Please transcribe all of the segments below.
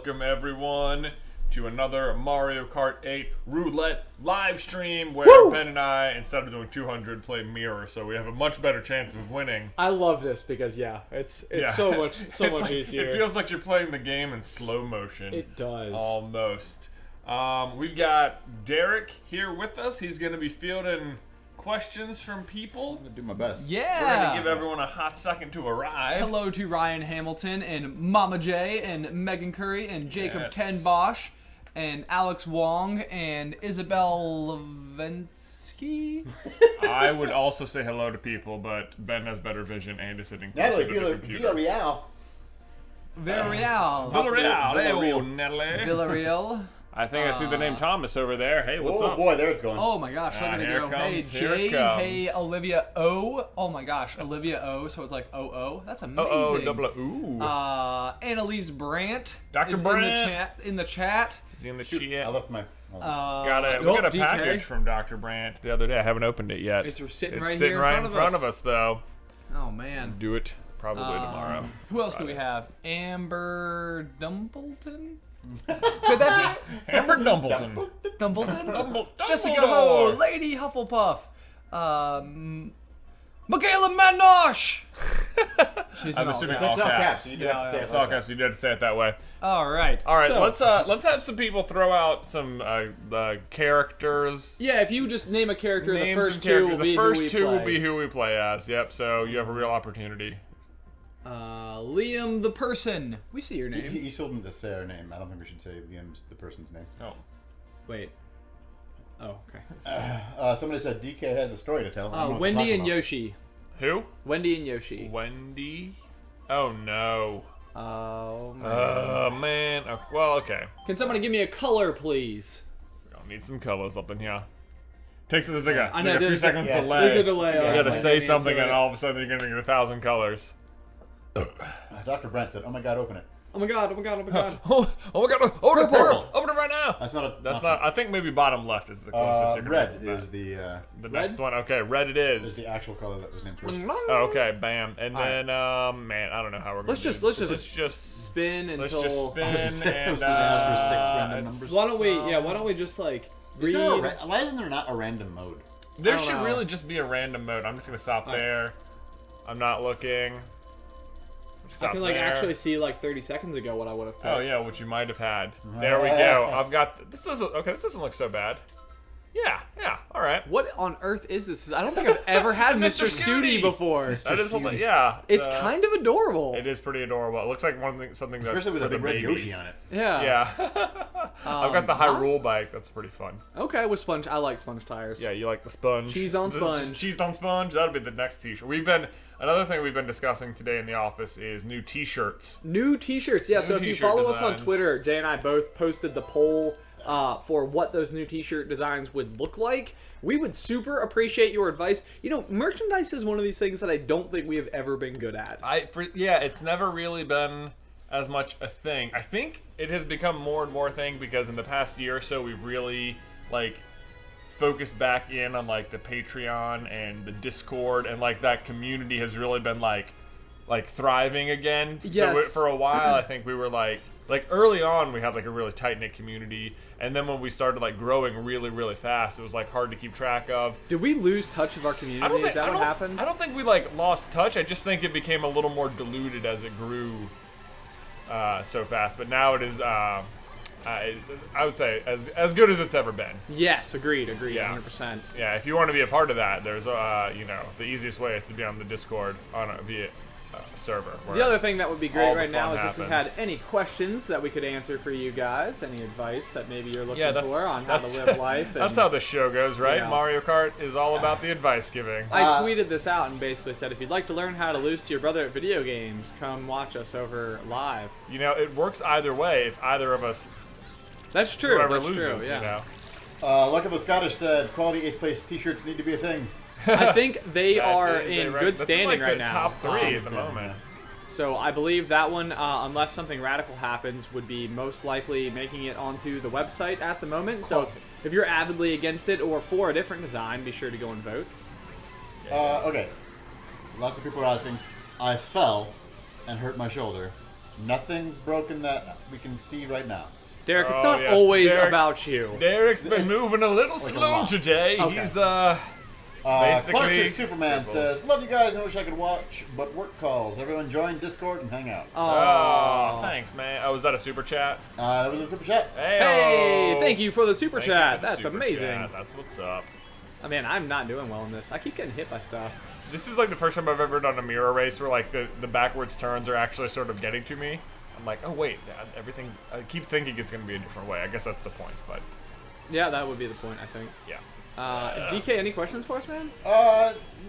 Welcome everyone to another Mario Kart 8 Roulette live stream where Ben and I, instead of doing 200, play Mirror, so we have a much better chance of winning. I love this because it's so much easier. It feels like you're playing the game in slow motion. It does. Almost. We've got Derek here with us. He's going to be fielding questions from people. I'm gonna do my best. Yeah. We're going to give everyone a hot second to arrive. Hello to Ryan Hamilton and Mama J and Megan Curry and Jacob Ten Bosch and Alex Wong and Isabel Levensky. I would also say hello to people, but Ben has better vision and is sitting closer Natalie, to the computer. Villarreal. Villarreal. Hey, Natalie. Villarreal. I think I see the name Thomas over there. Hey, what's Oh up? boy, there it's going. Oh my gosh, look at it Here go. it comes, Hey here it Jay, comes. hey Olivia O. Oh my gosh, Olivia O, so it's like O. That's amazing. Uh-oh, double ooh. Annalise Brandt. Dr. is Brandt. In the chat. Is he in the Shoot, chat? I left my. We got a DK. package from Dr. Brandt the other day. I haven't opened it yet. It's sitting It's right sitting here right in in front front of us, though. Oh man. Do it probably tomorrow. Who else do we have? Amber Dumbledon? Could that be Amber Dumbledon. Dumbledon? Jessica Ho, Lady Hufflepuff. Michaela Manosh. She's I'm in assuming all all caps. You did have to say it It's like all that. caps. You did say it that way. All right. All right, so, let's have some people throw out some characters. Yeah, if you just name a character, Name the some first two characters. will be The first who we two will play. be who we play as. Yep. So you have a real opportunity. Liam the person. We see your name. You still need to say our name. I don't think we should say Liam's the person's name. Oh. Wait. Oh, okay. Somebody said DK has a story to tell. I don't know what to Wendy talk and about. Yoshi. Who? Wendy and Yoshi. Wendy. Oh no. Oh man. Oh man. Oh, well, okay. Can somebody give me a color, please? I'll need some colors up in here. Takes there's like a, I know, like a few there's a- seconds yeah, delay. There's a delay. You on You it. gotta I say didn't something answer and it. all of a sudden you're gonna get 1,000 colors. Dr. Brent said, "Oh my God, open it." Oh my god! Oh my god! Oh my god! Oh my god! Open it! Purple. Open it right now! That's not a. That's not. I think maybe bottom left is the closest. you're gonna Red get. is the the next one. Okay, red it is is. the actual color that was named first. Oh, okay, bam. And All then man, I don't know how we're gonna. Let's just spin let's until. just spin I was and gonna ask for 6 random numbers. Why don't we? Yeah. Why don't we just like Is there a read? why isn't there not a random mode? There I don't should know. really just be a random mode. I'm just gonna stop there. I'm not looking. I Stop can like there. actually see like 30 seconds ago what I would have picked. Oh yeah, what you might have had. There we go. I've got. This doesn't. Okay, this doesn't look so bad. Yeah. All right. What on earth is this? I don't think I've ever had Mr. Mr. Scooty Scooty. before. That is. Scooty. Yeah. It's kind of adorable. It is pretty adorable. It looks like something that's Especially with for a the big red babies. Yoshi on it. Yeah. Yeah. I've got the Hyrule bike. That's pretty fun. Okay, with sponge. I like sponge tires. Yeah, you like the sponge. Cheese on sponge. Just cheese on sponge. That'll be the next T-shirt. Another thing we've been discussing today in the office is new T-shirts. New T-shirts. Yeah. So if you T-shirt follow us on designs. Twitter, Jay and I both posted the poll for what those new T-shirt designs would look like. We would super appreciate your advice. You know, merchandise is one of these things that I don't think we have ever been good at. It's never really been as much a thing. I think it has become more and more a thing because in the past year or so we've really focused back in on the Patreon and the Discord, and that community has really been like thriving again. Yes. So for a while I think we were like early on we had a really tight-knit community, and then when we started growing really really fast, it was hard to keep track of. Did we lose touch of our community? Is that what happened? I don't think we lost touch. I just think it became a little more diluted as it grew so fast. But now it is, I would say, as good as it's ever been. Yes, agreed, Yeah. 100%. Yeah, if you want to be a part of that, there's the easiest way is to be on the Discord via server. The other thing that would be all great the right now fun is if we happens. had any questions that we could answer for you guys, any advice that maybe you're looking that's- for on how to that's- live life. That's and how the show goes, right? Yeah. Mario Kart is all about the advice giving. I tweeted this out and basically said, if you'd like to learn how to lose to your brother at video games, come watch us over live. It works either way if either of us, That's true. whoever That's loses, true. Yeah. Luck of the Scottish said, "Quality 8th place T-shirts need to be a thing." I think they That are is a in right- good that's standing the right now. top 3 at the so, moment. So I believe that one, unless something radical happens, would be most likely making it onto the website at the moment. So if you're avidly against it or for a different design, be sure to go and vote. Okay. Lots of people are asking. I fell and hurt my shoulder. Nothing's broken that we can see right now. Derek, it's Oh, not yes. always Derek's- about you. Derek's been It's moving a little like a slow lot. today. Okay. He's Clark basically to Superman says, "Love you guys and wish I could watch, but work calls. Everyone join Discord and hang out." Oh, thanks, man. Oh, was that a super chat? That was a super chat. Hey, thank you for the super Thank you chat. for the That's super amazing. chat. That's what's up. I mean, I'm not doing well in this. I keep getting hit by stuff. This is like the first time I've ever done a mirror race where like the backwards turns are actually sort of getting to me. I'm like, oh wait, everything's. I keep thinking it's gonna be a different way. I guess that's the point, but Yeah, that would be the point, I think. yeah. DK, any questions for us, man?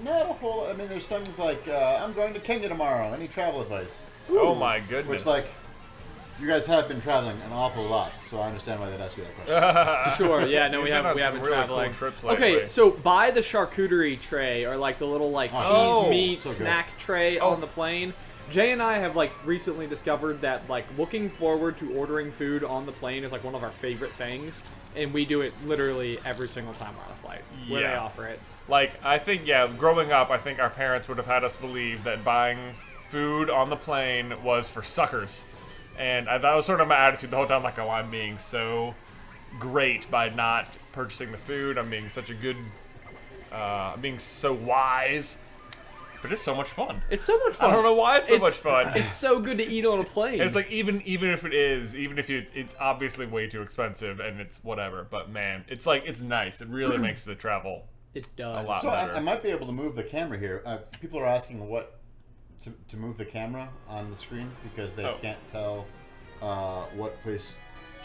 Not a whole. I mean, there's things like I'm going to Kenya tomorrow. Any travel advice? Oh my goodness. Which, like, you guys have been traveling an awful lot, so I understand why they'd ask you that question. Sure, yeah, no, we You've been haven't on some really traveled. cool trips lately. Okay, so buy the charcuterie tray or like the little like Oh, cheese meat so good. snack tray on the plane. Jay and I have like recently discovered that like looking forward to ordering food on the plane is like one of our favorite things, and we do it literally every single time we're on a flight where they Yeah. offer it. Like, I think, yeah, growing up, I think our parents would have had us believe that buying food on the plane was for suckers. And that was sort of my attitude the whole time, like, oh, I'm being so great by not purchasing the food. I'm being such a good, I'm being so wise. But it's so much fun. It's so much fun. I don't know why it's so much fun. It's so good to eat on a plane. And it's like, even if it is, even if it's obviously way too expensive and it's whatever, but man, it's like, it's nice. It really makes the travel it does. a lot So better. I might be able to move the camera here. People are asking what to move the camera on the screen because they can't tell what place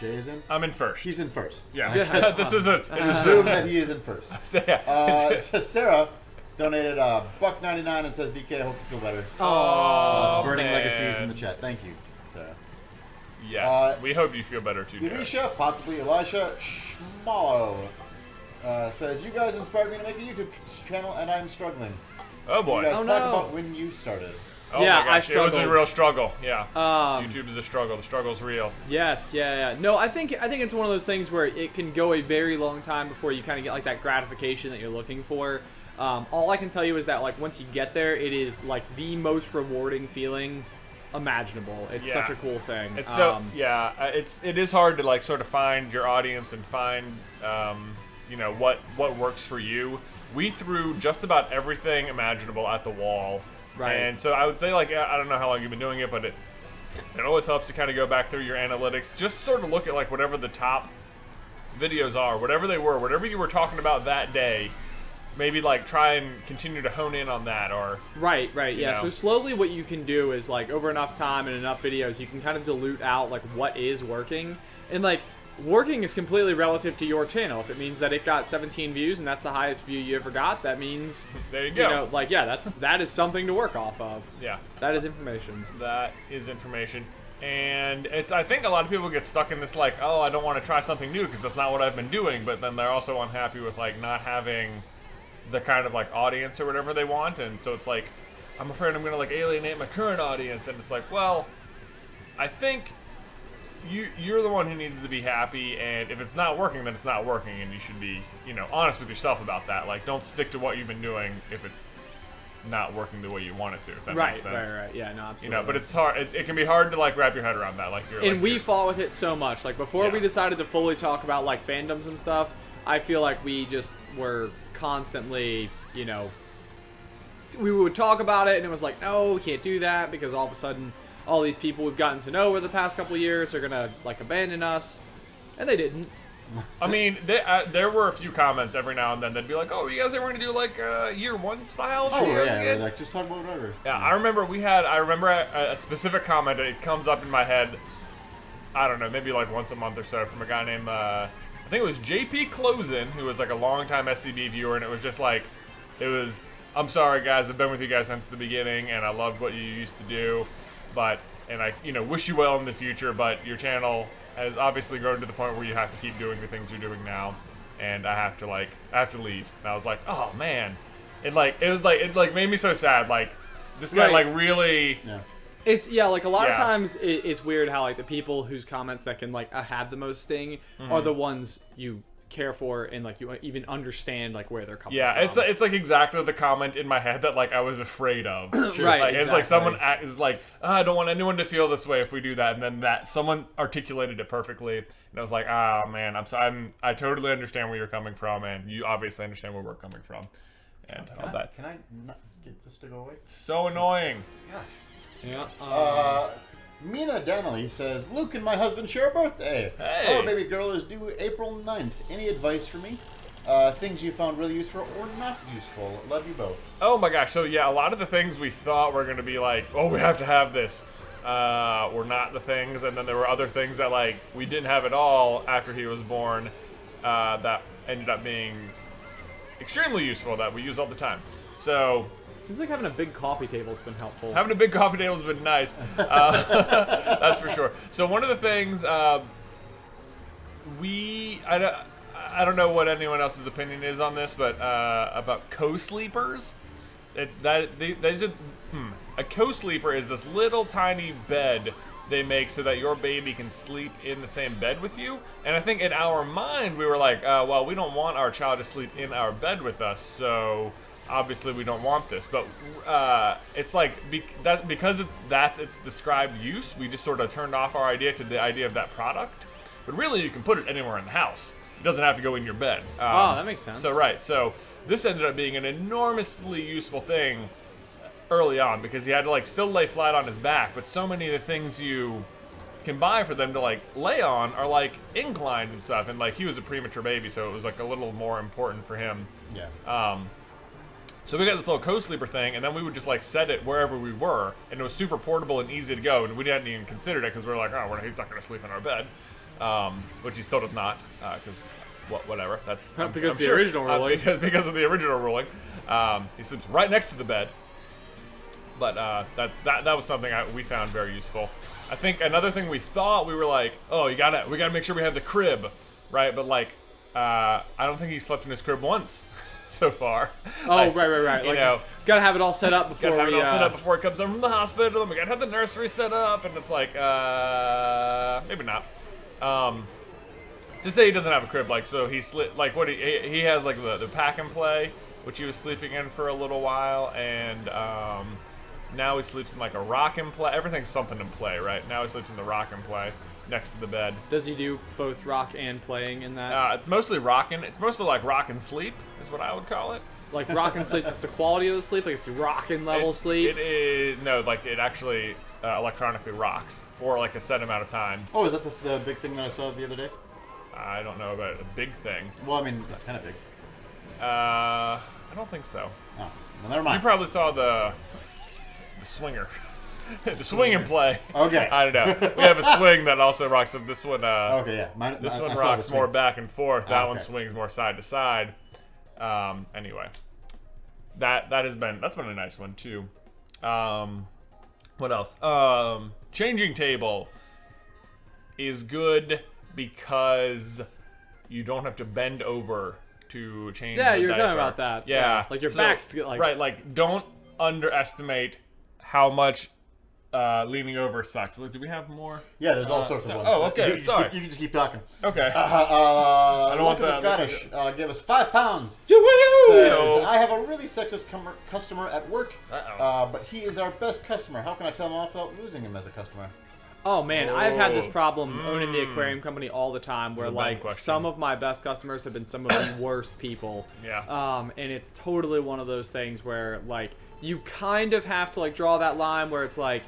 Jay is in. I'm in first. He's in first. Yeah, Yeah. this is a. Assume that he is in first. So, yeah. So Sarah donated $1.99 and says, "DK, I hope you feel better." Oh, It's burning man. legacies in the chat. Thank you, Sarah. Yes, we hope you feel better too, Derek. Elisha, possibly Elisha Schmallow, says, "You guys inspired me to make a YouTube channel, and I'm struggling." Oh boy. You guys Oh, talk no. about when you started. Oh Yeah, my gosh, I it was a struggled. real struggle. Yeah. Um, YouTube is a struggle. The struggle's real. Yes, yeah. No, I think it's one of those things where it can go a very long time before you kind of get like that gratification that you're looking for. All I can tell you is that like once you get there, it is like the most rewarding feeling imaginable. It's such Yeah. a cool thing. It's so it is hard to like sort of find your audience and find what works for you. We threw just about everything imaginable at the wall. Right. And so I would say, like, I don't know how long you've been doing it, but it always helps to kind of go back through your analytics. Just sort of look at, like, whatever the top videos are, whatever they were, whatever you were talking about that day, maybe, like, try and continue to hone in on that, or... Right, yeah. know. So slowly what you can do is, like, over enough time and enough videos, you can kind of dilute out, like, what is working. And, like, working is completely relative to your channel. If it means that it got 17 views and that's the highest view you ever got, that means... There you go. You know, like, yeah, that is something to work off of. Yeah. That is information. That is information. And I think a lot of people get stuck in this, like, oh, I don't want to try something new because that's not what I've been doing, but then they're also unhappy with, like, not having the kind of, like, audience or whatever they want, and so it's like, I'm afraid I'm going to, like, alienate my current audience, and it's like, well, I think you're the one who needs to be happy, and if it's not working, then it's not working, and you should be, honest with yourself about that. Like, don't stick to what you've been doing if it's not working the way you want it to, if that makes sense. Right. Yeah, no, absolutely. But it's hard. It can be hard to, like, wrap your head around that. Like, And we fought with it so much. Like, before we Yeah. decided to fully talk about, like, fandoms and stuff, I feel like we just were constantly, we would talk about it, and it was like, no, we can't do that, because all of a sudden, all these people we've gotten to know over the past couple of years are gonna, like, abandon us. And they didn't. I mean, there were a few comments every now and then that'd be like, "Oh, you guys ever going to do like year one style Oh videos yeah, again?" like just talk about whatever. Yeah, I remember a specific comment. It comes up in my head. I don't know, maybe like once a month or so from a guy named I think it was JP Closen, who was like a longtime SCB viewer, and it was just like, I'm sorry guys, I've been with you guys since the beginning, and I loved what you used to do, and I wish you well in the future, but your channel has obviously grown to the point where you have to keep doing the things you're doing now, and I have to leave. And I was like, oh man, it made me so sad. Like, this guy like really. Yeah. It's like a lot of Yeah. times it's weird how like the people whose comments that can like have the most sting are the ones you care for and like you even understand like where they're coming Yeah, from. it's like exactly the comment in my head that like I was afraid of. Right, Like, it's like someone exactly. is like, I don't want anyone to feel this way if we do that, and then that someone articulated it perfectly, and I was like, oh man, I totally understand where you're coming from, and you obviously understand where we're coming from, and all that. Can I not get this to go away? So annoying. Gosh. Yeah. Mina Donnelly says, Luke and my husband share a birthday. Hey. Our baby girl is due April 9th. Any advice for me? Things you found really useful or not useful? Love you both. Oh my gosh, so yeah, a lot of the things we thought were going to be like, oh, we have to have this, were not the things, and then there were other things that like we didn't have at all after he was born, that ended up being extremely useful that we use all the time. So Seems like having a big coffee table's been helpful. having a big coffee table has been nice. That's for sure. So one of the things I don't know what anyone else's opinion is on this, but about co-sleepers. A co-sleeper is this little tiny bed they make so that your baby can sleep in the same bed with you. And I think in our mind we were like, well, we don't want our child to sleep in our bed with us, so obviously we don't want this. But it's like because that's its described use, we just sort of turned off our idea to the idea of that product. But really, you can put it anywhere in the house. It doesn't have to go in your bed. Oh, that makes sense. So this ended up being an enormously useful thing early on because he had to like still lay flat on his back, but so many of the things you can buy for them to like lay on are like inclined and stuff, and like he was a premature baby, so it was like a little more important for him. Yeah. So we got this little co-sleeper thing, and then we would just like set it wherever we were, and it was super portable and easy to go, and we didn't even consider it because we were like, oh, he's not going to sleep in our bed, which he still does not, because whatever. That's Because of the original ruling. Because of the original ruling, he sleeps right next to the bed. But that was something we found very useful. I think another thing we thought, we were like, oh, we gotta make sure we have the crib, right? But like, I don't think he slept in his crib once so far. Oh, like, right. You Like, know, gotta have it all set up before gotta have it we, all set up before he comes home from the hospital, and we gotta have the nursery set up, and it's like, maybe not. To say he doesn't have a crib, like, so he like what he has like the pack and play, which he was sleeping in for a little while, and now he sleeps in like a rock and play. Everything's something in play, right? Now he sleeps in the rock and play next to the bed. Does he do both rock and playing in that? It's mostly rocking. It's mostly like rock and sleep is what I would call it. Like rock and sleep, it's the quality of the sleep, like it's rockin' level sleep. It is no, like it actually electronically rocks for like a set amount of time. Oh, is that the big thing that I saw the other day? I don't know about a big thing. Well, I mean, it's kind of big. I don't think so. Oh, well, never mind. You probably saw the swinger. The swing and play. Okay. I don't know. We have a swing that also rocks. So this one. Okay, yeah. This I one saw rocks the more swing. back and forth. That one okay. swings more side to side. Anyway, that's been a nice one too. What else? Changing table is good because you don't have to bend over to change. Yeah, the you were diaper. talking about that. Yeah, Like your back's like right. Like don't underestimate how much leaning over sucks. Look, do we have more? Yeah, there's all sorts of ones. Oh, okay. You Sorry. can just keep talking. Okay. I don't want the that. Scottish. Give us £5. Woo-hoo! Says, I have a really sexist customer at work, Uh-oh. but he is our best customer. How can I tell him off without losing him as a customer? Oh man, I've had this Oh. problem owning the aquarium company all the time, where a dumb like question. some of my best customers have been some of the worst people. Yeah. And it's totally one of those things where like you kind of have to like draw that line where it's like,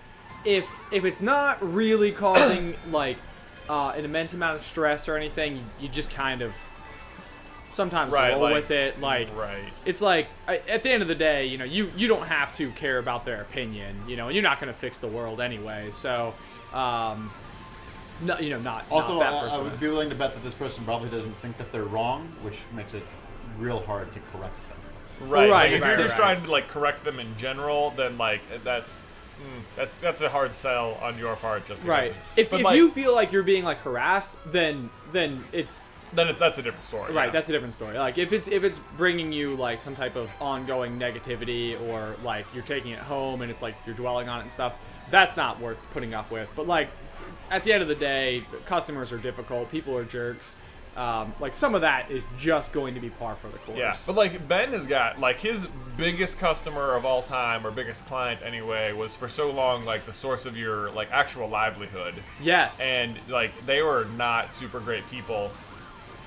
if it's not really causing like an immense amount of stress or anything, you just kind of sometimes roll like- with it. Like Right. it's like at the end of the day, you know, you don't have to care about their opinion, you know, and you're not going to fix the world anyway. So, no, you know, not Also, that I person. would be willing to bet that this person probably doesn't think that they're wrong, which makes it real hard to correct them. Right. Right, Like, if right, you're just right. trying to like correct them in general, then like that's a hard sell on your part. Just because. Right. If like, you feel like you're being like harassed, then it's that's a different story. right. yeah. That's a different story. Like if it's bringing you like some type of ongoing negativity, or like you're taking it home and it's like you're dwelling on it and stuff, that's not worth putting up with. But like at the end of the day, customers are difficult. People are jerks. Like some of that is just going to be par for the course. Yeah, but like Ben has got like his biggest customer of all time, or biggest client anyway, was for so long like the source of your like actual livelihood. Yes. And like they were not super great people,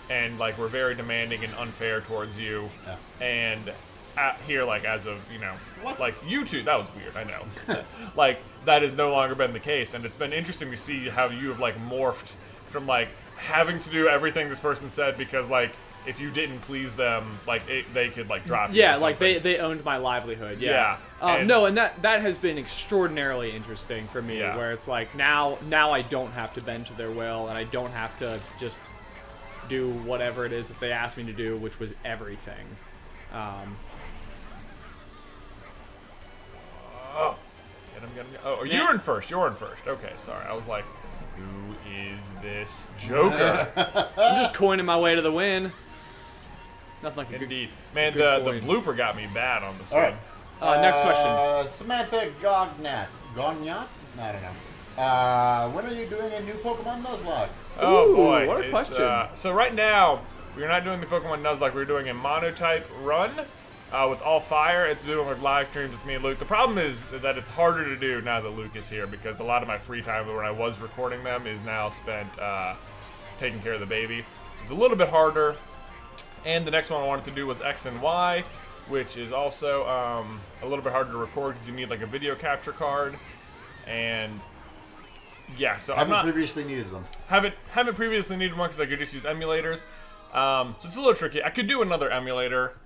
and like were very demanding and unfair towards you. Yeah. And here, like as of What? like YouTube, that was weird. I know. Like that has no longer been the case, and it's been interesting to see how you have like morphed from like having to do everything this person said because like if you didn't please them, like they could like drop you. Yeah, or like something. they owned my livelihood. Yeah. And No, and that has been extraordinarily interesting for me. Yeah. Where it's like now I don't have to bend to their will, and I don't have to just do whatever it is that they asked me to do, which was everything. Oh, you're in first. You're in first. Okay, sorry. I was like, who is this Joker? I'm just coining my way to the win. Nothing like a good. Indeed, man. good The coin. blooper got me bad on this All right. one. Next question. Samantha Gognat. Gognat? I don't know. When are you doing a new Pokemon Nuzlocke? Oh Ooh, boy, what a it's, question. So right now, we're not doing the Pokemon Nuzlocke. We're doing a monotype run with all fire. It's doing like live streams with me and Luke. The problem is that it's harder to do now that Luke is here because a lot of my free time when I was recording them is now spent taking care of the baby. So it's a little bit harder. And the next one I wanted to do was X and Y, which is also a little bit harder to record because you need like a video capture card. And yeah, so Haven't I'm not previously needed them. haven't previously needed one because I could just use emulators. So it's a little tricky. I could do another emulator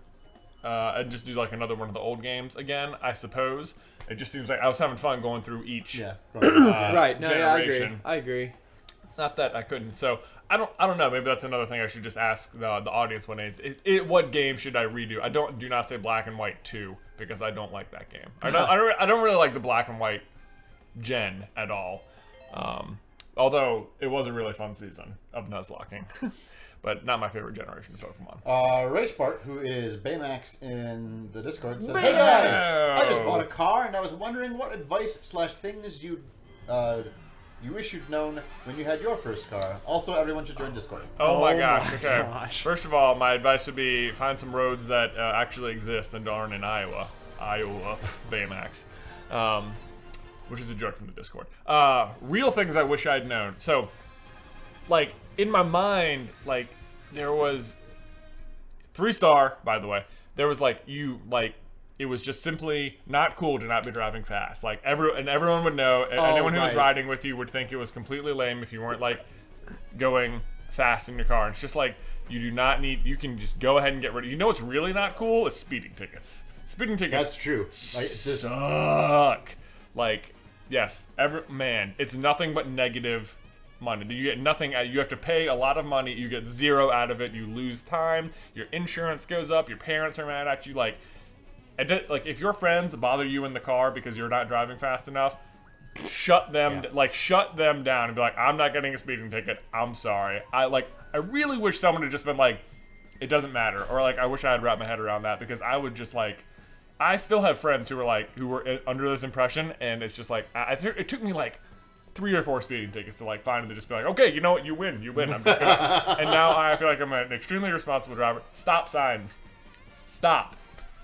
and just do like another one of the old games again, I suppose. It just seems like I was having fun going through each Yeah. Right. No, yeah, generation. I agree. Not that I couldn't. So I don't know. Maybe that's another thing I should just ask the audience one is what game should I redo? Do not say Black and White 2 because I don't like that game. I don't really like the Black and White gen at all. Although it was a really fun season of Nuzlocking. But not my favorite generation of Pokemon. Ragepart, who is Baymax in the Discord, says, "Hey guys, I just bought a car and I was wondering what advice / things you wish you'd known when you had your first car. Also, everyone should join Discord." Oh my Oh gosh, my okay. gosh. First of all, my advice would be find some roads that actually exist and aren't in Iowa. Baymax. Which is a joke from the Discord. Real things I wish I'd known. So, like, in my mind, like, there was 3-star, by the way. There was it was just simply not cool to not be driving fast. Like everyone would know. Anyone who was right. riding with you would think it was completely lame if you weren't like going fast in your car. It's just like you do not need. You can just go ahead and get rid of. You know what's really not cool is speeding tickets. Speeding tickets. That's true. Like, this, Suck. Like yes, it's nothing but negative money. You get nothing. You have to pay a lot of money. You get zero out of it. You lose time. Your insurance goes up. Your parents are mad at you. Like if your friends bother you in the car because you're not driving fast enough, shut them down and be like, I'm not getting a speeding ticket. I'm sorry. I really wish someone had just been like, it doesn't matter, or like I wish I had wrapped my head around that because I would just like. I still have friends who were under this impression, and it's just like it took me like 3 or 4 speeding tickets to like finally just be like, okay, you know what, you win. I'm just gonna. And now I feel like I'm an extremely responsible driver. Stop signs, stop,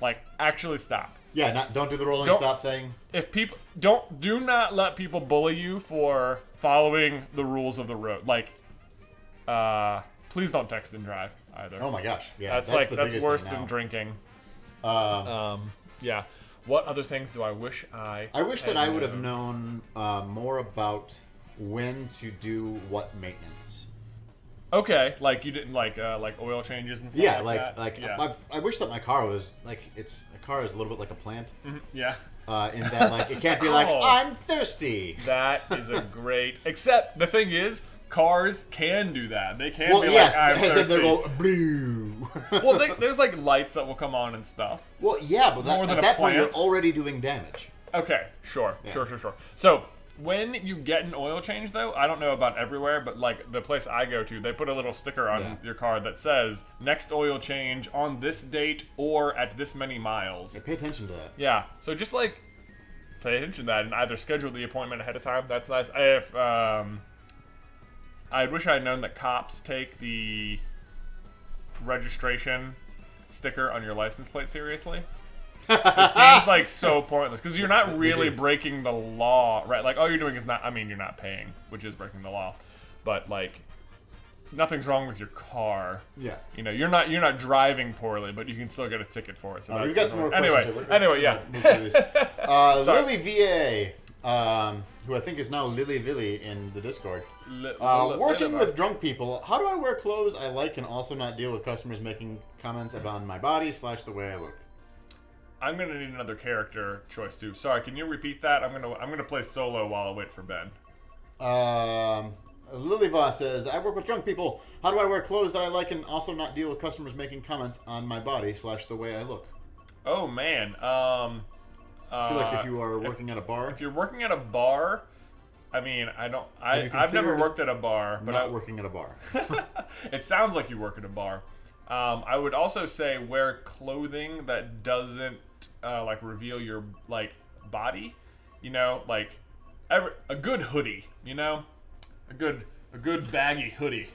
like actually stop. yeah, don't do the rolling stop thing. If people do not let people bully you for following the rules of the road. Like, please don't text and drive either. Oh my gosh, yeah, that's the biggest worse thing now. than drinking. Yeah. What other things do I wish I wish that had I would have known more about when to do what maintenance. Okay, like you didn't like oil changes and stuff. Yeah, that? I wish that my car was like a car is a little bit like a plant. Yeah. In that like it can't be like Oh. I'm thirsty. That is a great. Except the thing is, cars can do that. They can Well, be yes, like I'm as if thirsty. they go blue. Well, there's like lights that will come on and stuff. Well, yeah, but More than at a that point you're plant. already doing damage. Okay, sure. So when you get an oil change, though, I don't know about everywhere, but like the place I go to, they put a little sticker on your car that says next oil change on this date or at this many miles. Yeah, pay attention to that. Yeah, so just like pay attention to that and either schedule the appointment ahead of time. That's nice. I wish I had known that cops take the registration sticker on your license plate seriously. It seems like so pointless because you're not really breaking the law, right? Like all you're doing is not. I mean, you're not paying, which is breaking the law, but like nothing's wrong with your car. Yeah. You know, you're not driving poorly, but you can still get a ticket for it. So we've got some more questions. Anyway, yeah. Lily VA, who I think is now Lily Villy in the Discord. Working with drunk people, how do I wear clothes I like and also not deal with customers making comments about my body / the way I look? I'm gonna need another character choice too. Sorry, can you repeat that? I'm gonna play solo while I wait for Ben. Lily Voss says, I work with drunk people. How do I wear clothes that I like and also not deal with customers making comments on my body / the way I look? Oh man. I feel like if you are working at a bar. If you're working at a bar, I mean, I've never worked at a bar, but not working at a bar. It sounds like you work at a bar. I would also say wear clothing that doesn't like reveal your like body. You know, like a good hoodie. You know, a good baggy hoodie.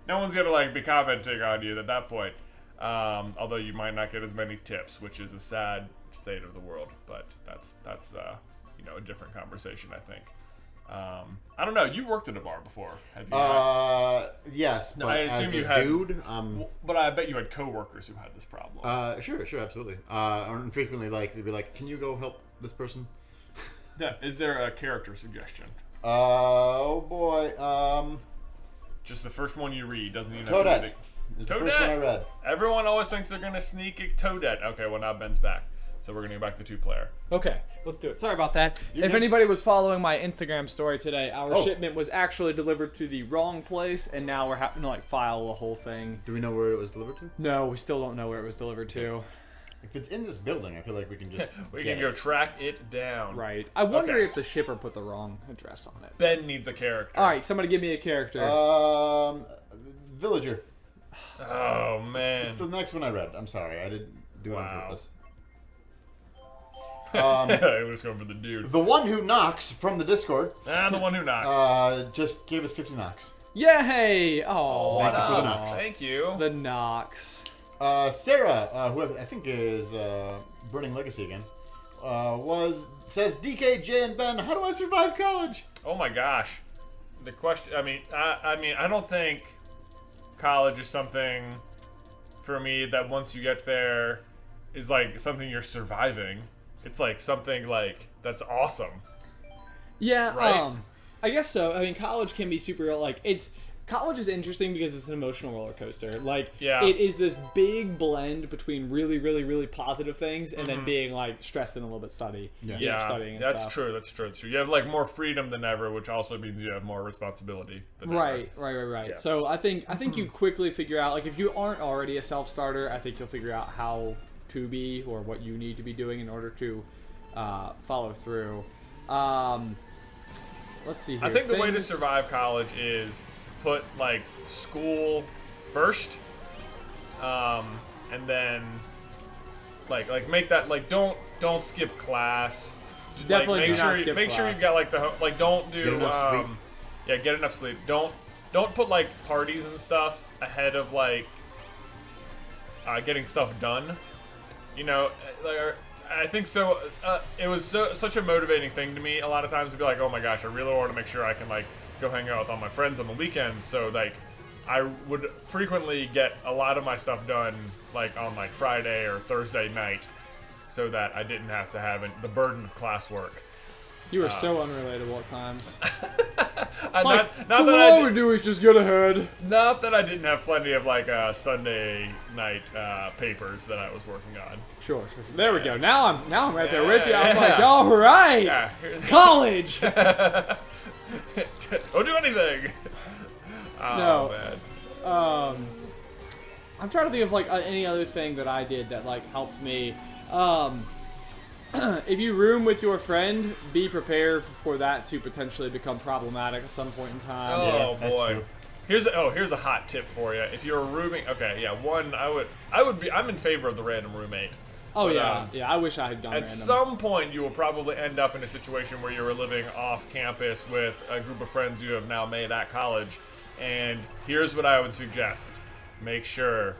No one's gonna like be commenting on you at that point. Although you might not get as many tips, which is a sad state of the world. But that's you know, a different conversation, I think. I don't know. You worked at a bar before, have you? Yes, no, but I assume as you a had, dude, but I bet you had coworkers who had this problem. Sure, absolutely. Or frequently, like they'd be like, "Can you go help this person?" Yeah. Is there a character suggestion? Oh boy. Just the first one you read doesn't even Toadette. have to Is the first one I read. Everyone always thinks they're gonna sneak a Toadette. Okay, well now Ben's back, so we're gonna go back to 2-player. Okay, let's do it. Sorry about that. If anybody was following my Instagram story today, our shipment was actually delivered to the wrong place, and now we're having to like file the whole thing. Do we know where it was delivered to? No, we still don't know where it was delivered to. If it's in this building, I feel like we can just we can go track it down. Right. I wonder if the shipper put the wrong address on it. Ben needs a character. All right, somebody give me a character. Villager. Oh man. It's the next one I read. I'm sorry, I didn't do it on purpose. I was going for the dude. The one who knocks from the Discord. The one who knocks. Just gave us 50 knocks. Yay! Oh, Thank you for the knocks. Thank you. The knocks. Sarah, who I think is Burning Legacy again, says, DK, Jay, and Ben, how do I survive college? Oh my gosh. The question. I mean, I don't think college is something for me that once you get there is like something you're surviving. It's like something like that's awesome. Yeah, right? I guess so. I mean, college can be super like college is interesting because it's an emotional roller coaster. Like, it is this big blend between really, really, really positive things and then being like stressed and a little bit studying and that's stuff. true. That's true. You have like more freedom than ever, which also means you have more responsibility than ever. Right. Yeah. So I think you quickly figure out, like, if you aren't already a self-starter, I think you'll figure out how to be or what you need to be doing in order to follow through. Let's see here. I think the way to survive college is put like school first, and then like make that like don't skip class. Definitely make do not skip make class. sure you've got like like don't do get enough sleep. Yeah, get enough sleep. Don't put like parties and stuff ahead of like getting stuff done. You know, like I think so. It was such a motivating thing to me. A lot of times to be like, oh my gosh, I really want to make sure I can like go hang out with all my friends on the weekends. So like, I would frequently get a lot of my stuff done like on like Friday or Thursday night, so that I didn't have to have the burden of classwork. You are so unrelatable at times. Not so that what I would do is just get ahead. Not that I didn't have plenty of like Sunday night papers that I was working on. Sure. There we go. Now I'm right there with you. I'm like, all right, college. Don't do anything. No. Man. I'm trying to think of like any other thing that I did that like helped me. If you room with your friend, be prepared for that to potentially become problematic at some point in time. Oh Yeah, boy. Here's a hot tip for you. If you're rooming, I'm in favor of the random roommate. Oh But, yeah. I wish I had gone At random. some point, you will probably end up in a situation where you're living off campus with a group of friends you have now made at college. And here's what I would suggest: make sure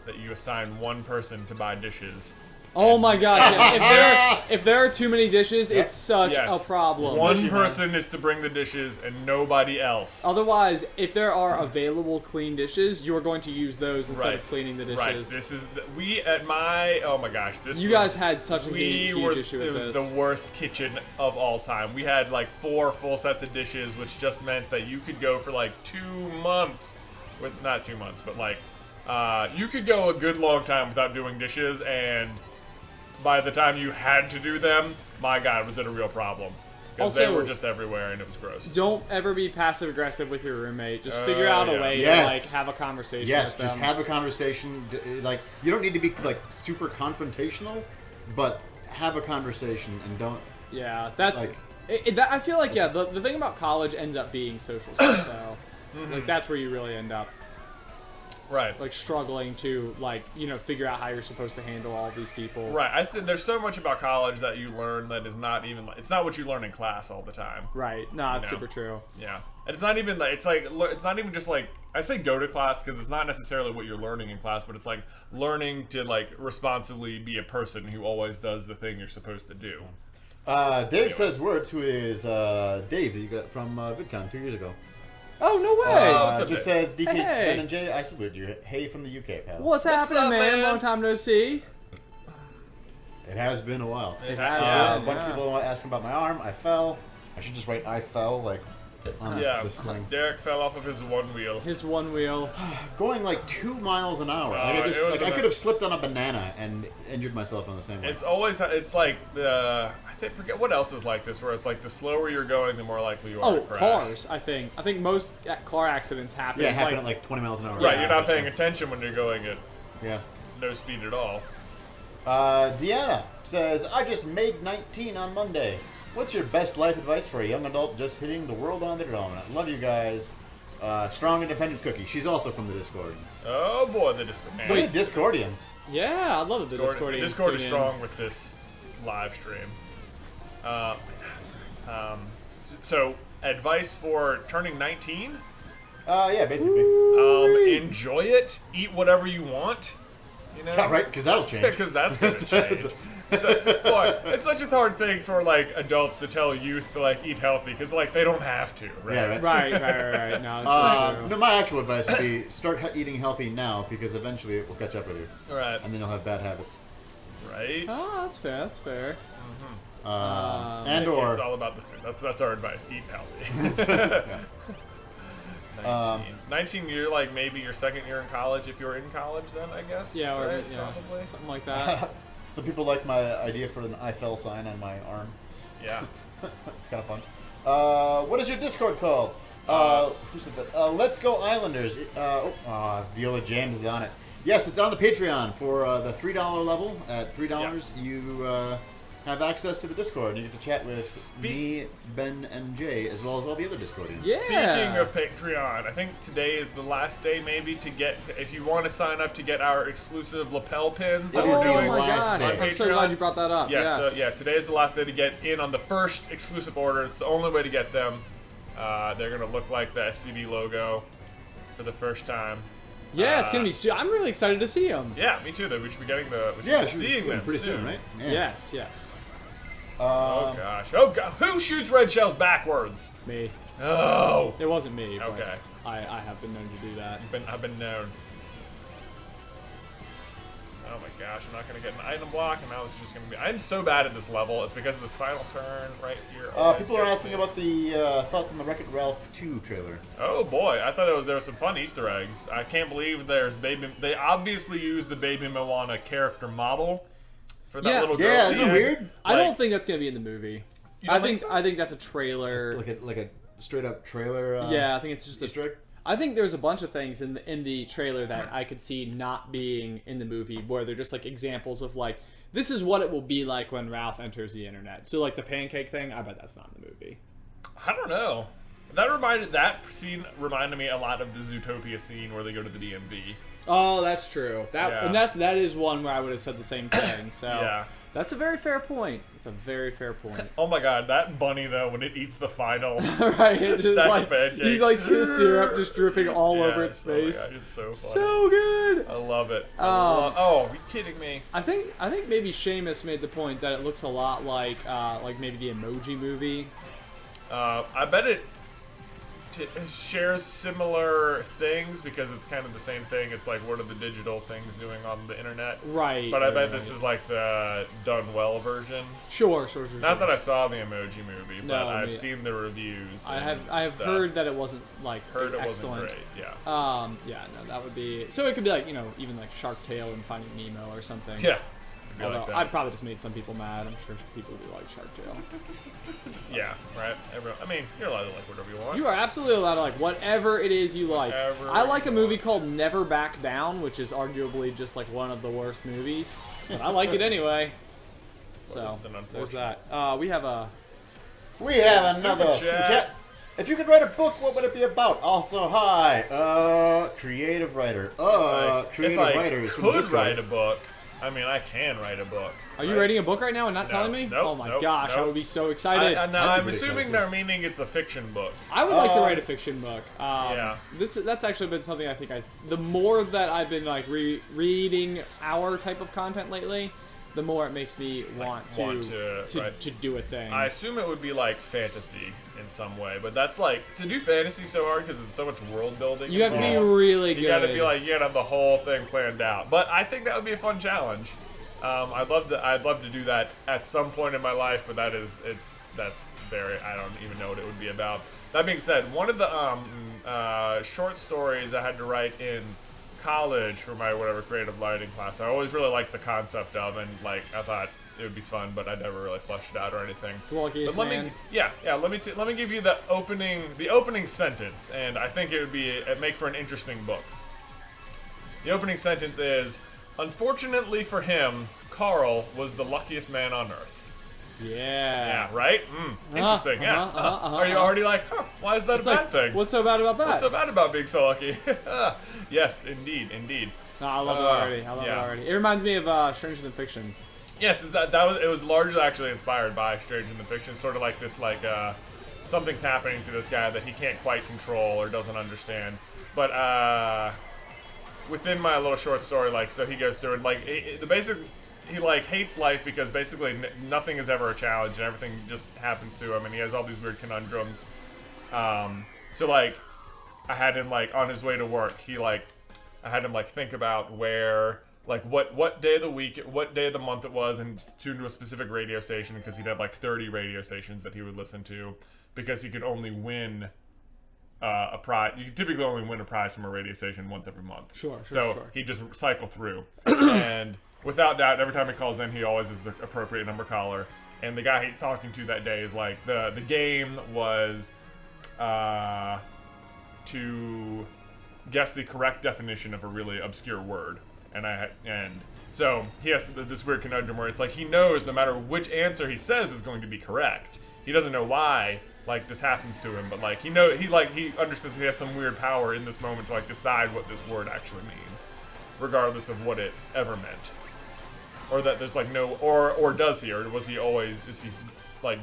that you assign one person to buy dishes. Oh my gosh! Yeah. If there are too many dishes, it's such Yes. a problem. One person is to bring the dishes and nobody else. Otherwise, if there are available clean dishes, you are going to use those instead of cleaning the dishes. Right. This is we at my. Oh my gosh. You guys had such a huge issue with It was this. the worst kitchen of all time. We had like 4 full sets of dishes, which just meant that you could go for like 2 months, with not 2 months, but like you could go a good long time without doing dishes, and by the time you had to do them, my God, was it a real problem. Because they were just everywhere and it was gross. Don't ever be passive aggressive with your roommate. Just figure out a way to like have a conversation with them. Just have a conversation. Like, you don't need to be like super confrontational, but have a conversation and don't. Yeah, that's. Like, I feel like the thing about college ends up being social stuff though. Like that's where you really end up. Right. Like struggling to figure out how you're supposed to handle all these people. Right. I think there's so much about college that you learn that is not even it's not what you learn in class all the time. Right. No, it's super true. Yeah. And it's not even like it's not even just like I say go to class because it's not necessarily what you're learning in class, but it's like learning to like responsibly be a person who always does the thing you're supposed to do. Dave says words, who is Dave that you got from VidCon 2 years ago. Oh, no way! What's up, just Dave? says DK Hey. Ben and Jay, I salute you. Hey from the UK, pal. What's happening, up, man? man? Long time no see. It has been a while. It has has A been, bunch of people asking about my arm. I fell. I should just write I fell, like, on the sling. Derek fell off of his one wheel. His one wheel. Going like 2 miles an hour. I could have slipped on a banana and injured myself on the same way. It's like I forget what else is like this, where it's like the slower you're going, the more likely you are to crash. Cars, I think. I think most car accidents happen. Yeah, it happened at like 20 miles an hour. Right, you're not paying attention when you're going at no speed at all. Deanna says, I just made 19 on Monday. What's your best life advice for a young adult just hitting the world on their own? Love you guys. Strong independent cookie. She's also from the Discord. Oh boy, the Discord. So many Discordians. Yeah, I love the Discordians. Discord is strong with this live stream. So, advice for turning 19? Yeah, basically. Enjoy it. Eat whatever you want. You know? Yeah, right, because that'll change. Because that's going to change. It's such a hard thing for like adults to tell youth to like eat healthy because like they don't have to, right? Yeah, right. No, that's true. No, my actual advice would be start eating healthy now because eventually it will catch up with you. Right. And then you'll have bad habits. Right. Oh, that's fair. That's fair. And it's all about the food. That's our advice. Eat healthy. 19. You're like maybe your second year in college if you're in college then I guess. Yeah, or right? probably something like that. Some people like my idea for an I fell sign on my arm. Yeah. It's kind of fun. What is your Discord called? Who said that? Let's Go Islanders. Viola James is on it. Yes, it's on the Patreon for the $3 level. At $3, you have access to the Discord. You get to chat with me, Ben, and Jay, as well as all the other Discordians. Yeah. Speaking of Patreon, I think today is the last day maybe to get, if you want to sign up to get our exclusive lapel pins that It we're is the doing last on day. I'm so Patreon. glad you brought that up. Yeah, Yes. so today is the last day to get in on the first exclusive order. It's the only way to get them. They're going to look like the SCB logo for the first time. Yeah, it's gonna be. I'm really excited to see them. Yeah, me too. Though we should be getting seeing them pretty soon, right? Yeah. Yes. Oh gosh. Oh god. Who shoots red shells backwards? Me. Oh. It wasn't me. But Okay. I have been known to do that. I've been known. Oh my gosh, I'm not gonna get an item block, and now it's just gonna be. I'm so bad at this level. It's because of this final turn right here. People are asking about the thoughts on the Wreck-It Ralph 2 trailer. Oh boy, I thought there was some fun Easter eggs. I can't believe there's baby. They obviously used the Baby Moana character model for that little girl. Yeah, at the isn't it end. weird? I don't think that's gonna be in the movie. You don't I think so? I think that's a trailer. Like a straight up trailer. Yeah, I think it's just Easter egg? I think there's a bunch of things in the trailer that I could see not being in the movie, where they're just like examples of like, this is what it will be like when Ralph enters the internet. So like the pancake thing, I bet that's not in the movie. I don't know. That scene reminded me a lot of the Zootopia scene where they go to the DMV. Oh, that's true. Yeah. And that is one where I would have said the same thing. So Yeah. That's a very fair point. It's a very fair point. Oh my god, that bunny though, when it eats the final Right, it's just stack like of pancakes. you like see the syrup just dripping all over its face. Oh my god, it's so funny. So good. I love it. Oh, are you kidding me? I think maybe Seamus made the point that it looks a lot like maybe the Emoji Movie. I bet it shares similar things because it's kind of the same thing. It's like, what are the digital things doing on the internet? Right. But I bet this is like the done well version. Sure. Not that I saw the Emoji Movie, but No, I've seen the reviews. I have stuff. heard that it wasn't like Heard it excellent. wasn't great. Yeah. Yeah, no, that would be. So it could be like even like Shark Tale and Finding Nemo or something. Yeah. Although Like that. I probably just made some people mad. I'm sure people do like Shark Tale. Yeah, right. I mean, you're allowed to like whatever you want. You are absolutely allowed to like whatever it is you like. Whatever I like a you movie want. called Never Back Down, which is arguably just like one of the worst movies. But I like it anyway. Well, So this is an there's unfortunate- that. We have a. We have another Super super chat. chat. If you could write a book, what would it be about? Also, hi, creative writer. Creative if I writers. from could Discord. write a book, I mean, I can write a book. Are you right? writing a book right now and not No, telling me? nope, Oh my nope, gosh, I nope. would be so excited. Now, I'd I'm be really assuming excited. they're meaning it's a fiction book. I would like to write a fiction book. Yeah. That's actually been something I think the more that I've been like reading our type of content lately, the more it makes me want right. to do a thing. I assume it would be like fantasy in some way, but that's like to do fantasy so hard because it's so much world building. You have to be involved. really good. You got to be like, you got to have the whole thing planned out. But I think that would be a fun challenge. I'd love to do that at some point in my life, but that's very, I don't even know what it would be about. That being said, one of the short stories I had to write in college for my whatever creative writing class, I always really liked the concept of, and like I thought it would be fun, but I never really fleshed it out or anything. The luckiest But man. let me give you the opening sentence, and I think it'd make for an interesting book. The opening sentence is, unfortunately for him, Carl was the luckiest man on Earth. Yeah. Yeah, right? Interesting, yeah. Are you already like, why is that It's a bad like, thing? what's so bad about that? What's so bad about being so lucky? Yes, indeed. No, I love it already. I love it already. It reminds me of Stranger Than Fiction. Yes, it was largely actually inspired by Stranger Than Fiction, sort of like this, something's happening to this guy that he can't quite control or doesn't understand. But within my little short story, so he goes through and he hates life because basically nothing is ever a challenge and everything just happens to him, and he has all these weird conundrums. So I had him on his way to work. I had him think about where. What day of the week, what day of the month it was, and tune to a specific radio station because he'd have 30 radio stations that he would listen to because he could only win a prize. You typically only win a prize from a radio station once every month. Sure. He'd just cycle through. And without doubt, every time he calls in, he always is the appropriate number caller. And the guy he's talking to that day is the game was to guess the correct definition of a really obscure word. And so he has this weird conundrum where it's he knows no matter which answer he says is going to be correct. He doesn't know why this happens to him, but he understands he has some weird power in this moment to decide what this word actually means, regardless of what it ever meant, or that there's no or does he, or was he always is he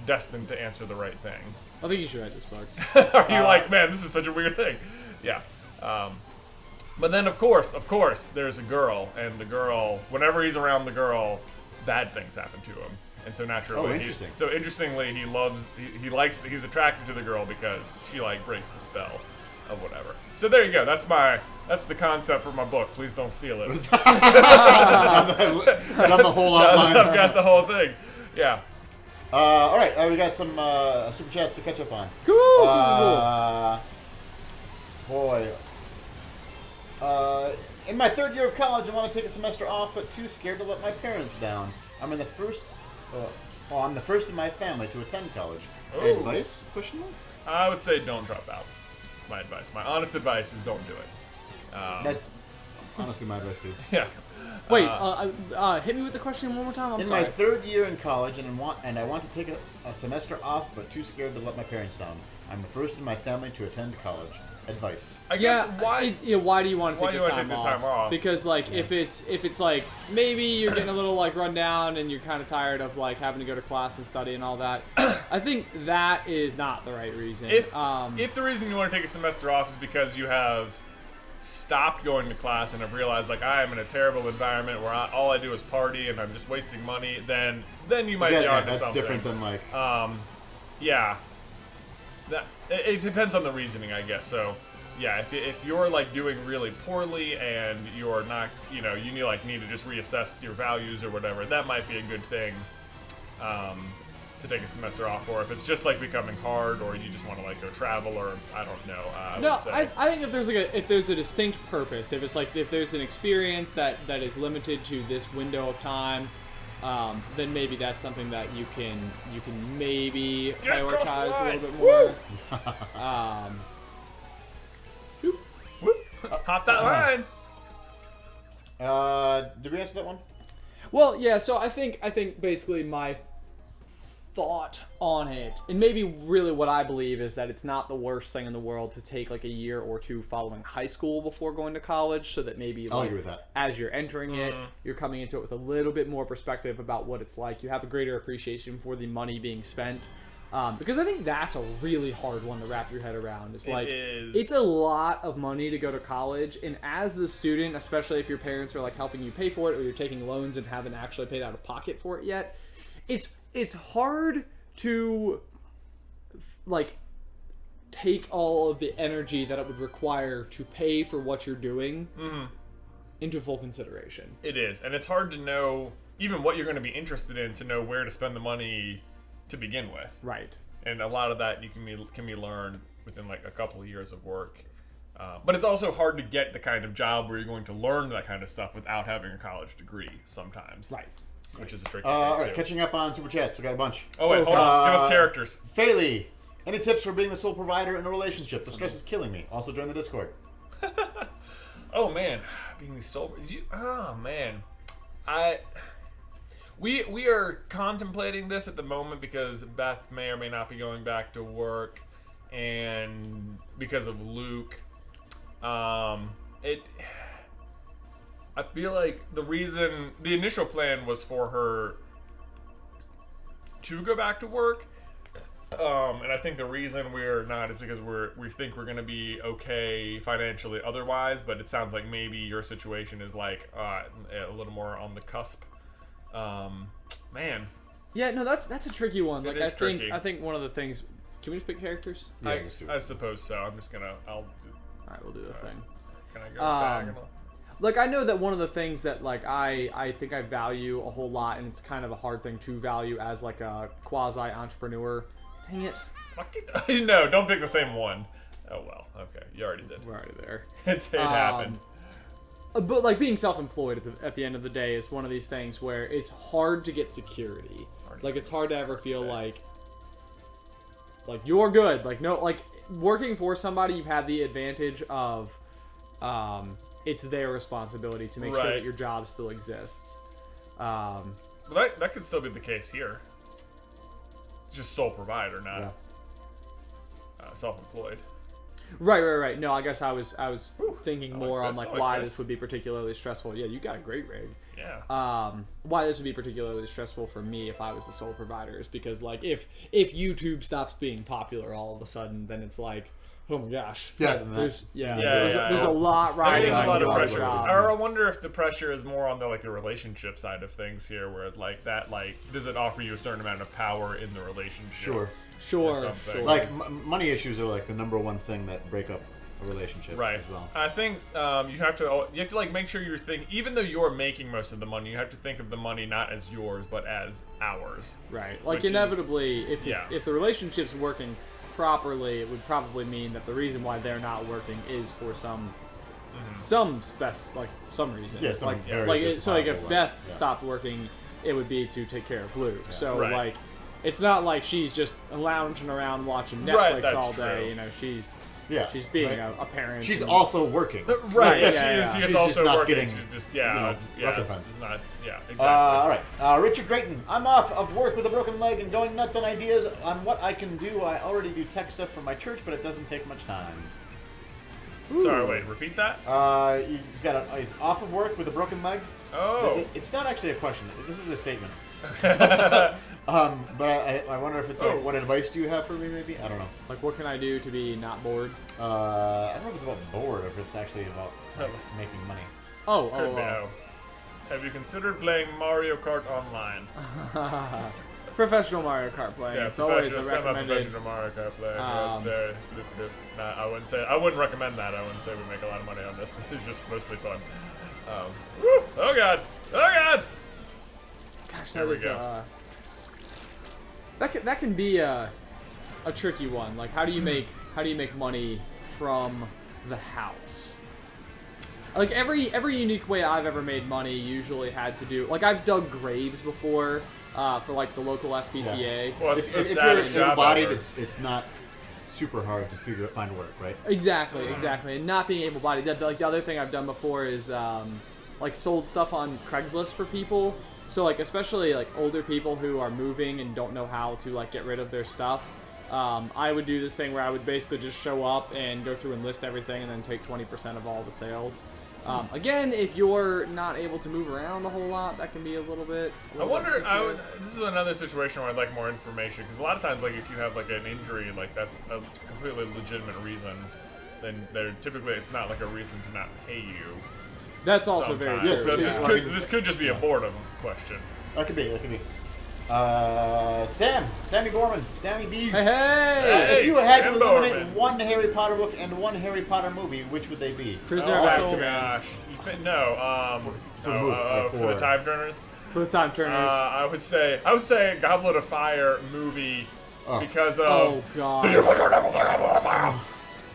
destined to answer the right thing? I think you should write this book. Are you man, this is such a weird thing? Yeah. But then, of course, there's a girl, and the girl, whenever he's around the girl, bad things happen to him, and so naturally, interestingly, he's attracted to the girl because she breaks the spell of whatever. So there you go. That's the concept for my book. Please don't steal it. Done the whole outline. I've got the whole thing. Yeah. All right, we got some super chats to catch up on. Cool. Boy. In my third year of college, I want to take a semester off, but too scared to let my parents down. I'm the first in my family to attend college. Ooh. Advice? Question mark? I would say don't drop out. That's my advice. My honest advice is don't do it. That's honestly my advice too. Yeah. Wait, hit me with the question one more time. I'm in sorry. my third year in college, and I want to take a semester off, but too scared to let my parents down. I'm the first in my family to attend college. Advice. I guess why do you want to take the time off? Because like if it's like maybe you're getting a little like run down and you're kind of tired of like having to go to class and study and all that, I think that is not the right reason. If the reason you want to take a semester off is because you have stopped going to class and have realized like I am in a terrible environment where all I do is party and I'm just wasting money, then you might be onto something. That's different than like yeah. It depends on the reasoning, I guess. So, yeah, if you're like doing really poorly and you're not, you need to just reassess your values or whatever, that might be a good thing to take a semester off. Or if it's just like becoming hard, or you just want to like go travel, or I don't know. I think if there's a distinct purpose, if there's an experience that is limited to this window of time. Then maybe that's something that you can maybe prioritize a little bit more. Hop that line. Did we answer that one? Well, yeah. So I think basically my thought on it, and maybe really what I believe is that it's not the worst thing in the world to take like a year or two following high school before going to college, so that maybe I'll agree with that. As you're entering it, you're coming into it with a little bit more perspective about what it's like. You have a greater appreciation for the money being spent. Because I think that's a really hard one to wrap your head around. It's a lot of money to go to college, and as the student, especially if your parents are like helping you pay for it, or you're taking loans and haven't actually paid out of pocket for it yet, it's hard to like take all of the energy that it would require to pay for what you're doing into full consideration. It is, and it's hard to know even what you're going to be interested in to know where to spend the money to begin with. Right. And a lot of that can be learned within like a couple of years of work. But it's also hard to get the kind of job where you're going to learn that kind of stuff without having a college degree sometimes. Right. Which is a tricky thing, all right, too. Catching up on Super Chats. We got a bunch. Oh, wait, hold on. Give us characters. Faley. Any tips for being the sole provider in a relationship? The stress is killing me. Also join the Discord. Oh, man. Being the sole... Oh, man. We are contemplating this at the moment because Beth may or may not be going back to work, and because of Luke. I feel like the initial plan was for her to go back to work, and I think the reason we're not is because we think we're going to be okay financially otherwise, but it sounds like maybe your situation is like a little more on the cusp. Man. Yeah, no, that's a tricky one. Like tricky. I think one of the things. Can we just pick characters? Yeah, I suppose so. I'm just gonna. All right, we'll do the thing. Can I go diagonal? Like, I know that one of the things that, like, I think I value a whole lot, and it's kind of a hard thing to value as, like, a quasi-entrepreneur. Dang it. No, don't pick the same one. Oh, well. Okay. You already did. We're already there. It happened. But, like, being self-employed at the end of the day is one of these things where it's hard to get security. It's hard to ever feel like you're good. Like, no, like, working for somebody, you've had the advantage of, it's their responsibility to make sure that your job still exists. That could still be the case here. Just sole provider, not self-employed. Right. No, I guess I was thinking more on why this would be particularly stressful. Yeah, you got a great rig. Yeah. Why this would be particularly stressful for me if I was the sole provider is because, like, if YouTube stops being popular all of a sudden, then it's like, oh my gosh. Yeah. There's a lot riding on a lot of your pressure. job. Or I wonder if the pressure is more on the relationship side of things here, where does it offer you a certain amount of power in the relationship? Sure. Like money issues are like the number one thing that break up a relationship as well. I think you have to like make sure you're thinking, even though you're making most of the money, you have to think of the money not as yours but as ours. Right. Like inevitably, if the relationship's working properly, it would probably mean that the reason why they're not working is for some reason. Yeah, like if Beth stopped working, it would be to take care of Luke. So it's not like she's just lounging around watching Right, Netflix that's all day. true. You know, she's Yeah, being right. a parent. She's and- also working. Right, yeah. she's She's also just not working. getting, She's just, yeah, recompense. Not, yeah, exactly. All right, Richard Drayton. I'm off of work with a broken leg and going nuts on ideas on what I can do. I already do tech stuff for my church, but it doesn't take much time. Sorry, wait, repeat that? He's off of work with a broken leg. Oh. It's not actually a question. This is a statement. But I wonder if it's like, what advice do you have for me? Maybe I don't know. Like, what can I do to be not bored? I don't know if it's about bored or if it's actually about like, making money. Could be, oh. Have you considered playing Mario Kart online? Professional Mario Kart playing. Yeah, it's always a recommended. semi-professional Mario Kart player. It's very lucrative. I wouldn't recommend that. I wouldn't say we make a lot of money on this. It's just mostly fun. Woo! Oh god! Oh god! Gosh, There that we is go. that can be a tricky one. Like, how do you make money from the house? Like every unique way I've ever made money usually had to do, like, I've dug graves before for like the local SPCA. Yeah. Well, If you're able-bodied, it's not super hard to find work, right? Exactly. And not being able-bodied. Like, the other thing I've done before is like sold stuff on Craigslist for people. So, like, especially like older people who are moving and don't know how to like get rid of their stuff. I would do this thing where I would basically just show up and go through and list everything and then take 20% of all the sales. Again, if you're not able to move around a whole lot, that can be a little bit. I wonder. This is another situation where I'd like more information, because a lot of times, like, if you have like an injury, like that's a completely legitimate reason, then typically it's not like a reason to not pay you. That's also very sometimes. true. So Yes, this could just be a boredom question. That could be. Sammy Gorman, Sammy B. Hey! If you had to Sam eliminate Gorman. one Harry Potter book and one Harry Potter movie, which would they be? Prisoner of Also- Azkaban. Gosh, for for the Time Turners. For the Time Turners. I would say Goblet of Fire movie because of. Oh god.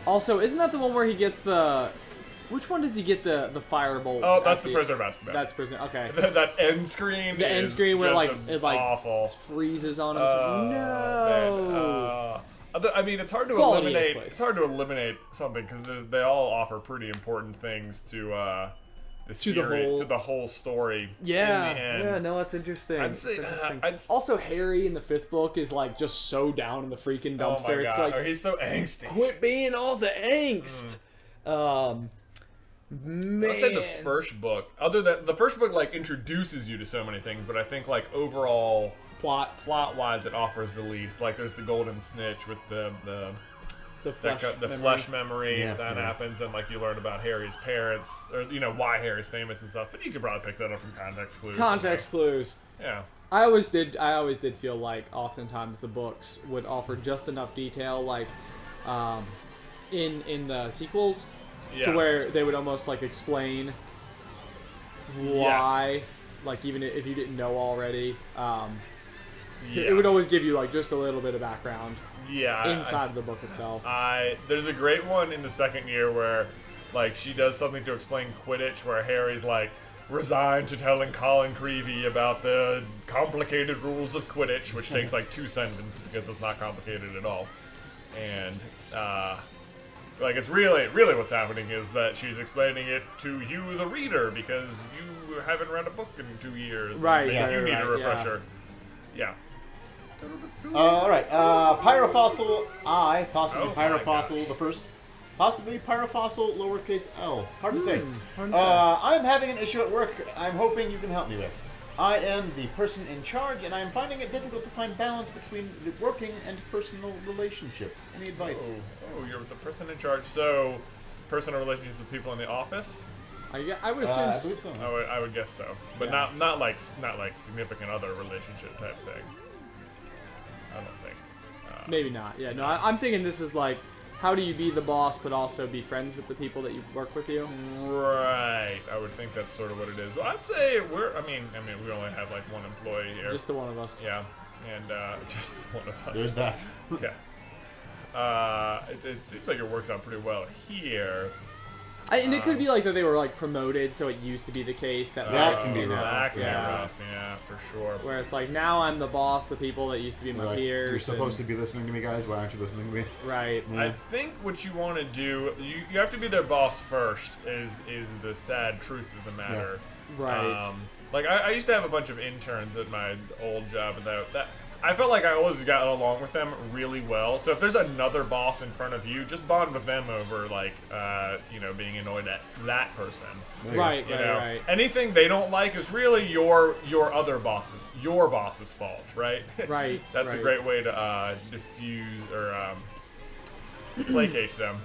Also, isn't that the one where he gets the? Which one does he get the firebolt? Oh, that's the Prisoner of Azkaban. That's Prisoner. Okay. that end screen. The end is screen where just it awful. freezes on him. It's like, no. Man, I mean, it's hard to Quality of eliminate. place. It's hard to eliminate something because they all offer pretty important things to the series, to the whole story. Yeah. In the end. Yeah. No, that's interesting. I'd say. Also, Harry in the 5th book is like just so down in the freaking dumpster. Oh my It's god, like, he's so angsty. quit being all the angst. Man. I'd say the first book. Other than the first book, like introduces you to so many things, but I think like overall plot-wise, it offers the least. Like there's the golden snitch with the flesh memory that happens, and like you learn about Harry's parents, or why Harry's famous and stuff. But you could probably pick that up from context clues. Context clues. Yeah. I always did feel like oftentimes the books would offer just enough detail, like in the sequels, to where they would almost like explain why, like even if you didn't know already. It would always give you like just a little bit of background. Yeah. Inside of the book itself. There's a great one in the second year where, like, she does something to explain Quidditch, where Harry's like resigned to telling Colin Creevey about the complicated rules of Quidditch, which takes like 2 sentences because it's not complicated at all. And like it's really what's happening is that she's explaining it to you, the reader, because you haven't read a book in 2 years. Right. And you need a refresher. Yeah. All right. Pyrofossil I, possibly Oh my Pyrofossil the first, possibly Pyrofossil lowercase l. Hard to say. hard to say. I'm having an issue at work. I'm hoping you can help me with. I am the person in charge, and I am finding it difficult to find balance between the working and personal relationships. Any advice? Oh, you're the person in charge. So, personal relationships with people in the office. I would assume. I believe so. I would guess so, but not like significant other relationship type thing. I don't think. Maybe not. Yeah. No, I'm thinking this is like, how do you be the boss but also be friends with the people that you work with you? Right. I would think that's sort of what it is. Well, I'd say I mean, we only have like one employee here. Just the one of us. Yeah, and just one of us. There's that. Yeah. It seems like it works out pretty well here. And it could be like that they were like promoted, so it used to be the case that That can be rough. That can be rough, yeah, for sure. Where it's like, now I'm the boss, the people that used to be my Like, peers. you're supposed to be listening to me, guys. Why aren't you listening to me? Right. Yeah. I think what you want to do, you have to be their boss first, is the sad truth of the matter. Yeah. Right. Like, I used to have a bunch of interns at my old job, and that I felt like I always got along with them really well. So if there's another boss in front of you, just bond with them over, like, being annoyed at that person. Right, You know? right. Anything they don't like is really your other boss's fault, right? Right. That's right. a great way to diffuse or placate them.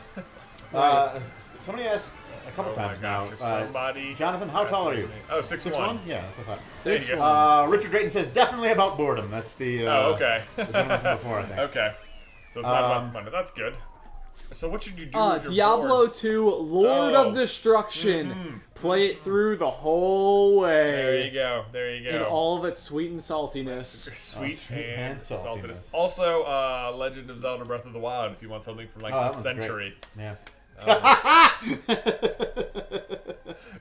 Somebody asked a couple times now. If somebody Jonathan, how tall are you? Oh, 6'1". Yeah, that's what I thought. There you go. 6'1". Richard Drayton says definitely about boredom. That's the Okay. the gentleman from before, I think. Okay. So it's not about money. That's good. So what should you do with your Diablo board? 2 Lord Oh. of Destruction. Play it through the whole way. There you go. There you go. In all of its sweet and saltiness. Sweet, sweet and and saltiness. saltiness. Also, Legend of Zelda Breath of the Wild, if you want something from like Oh, that the one's century. Yeah.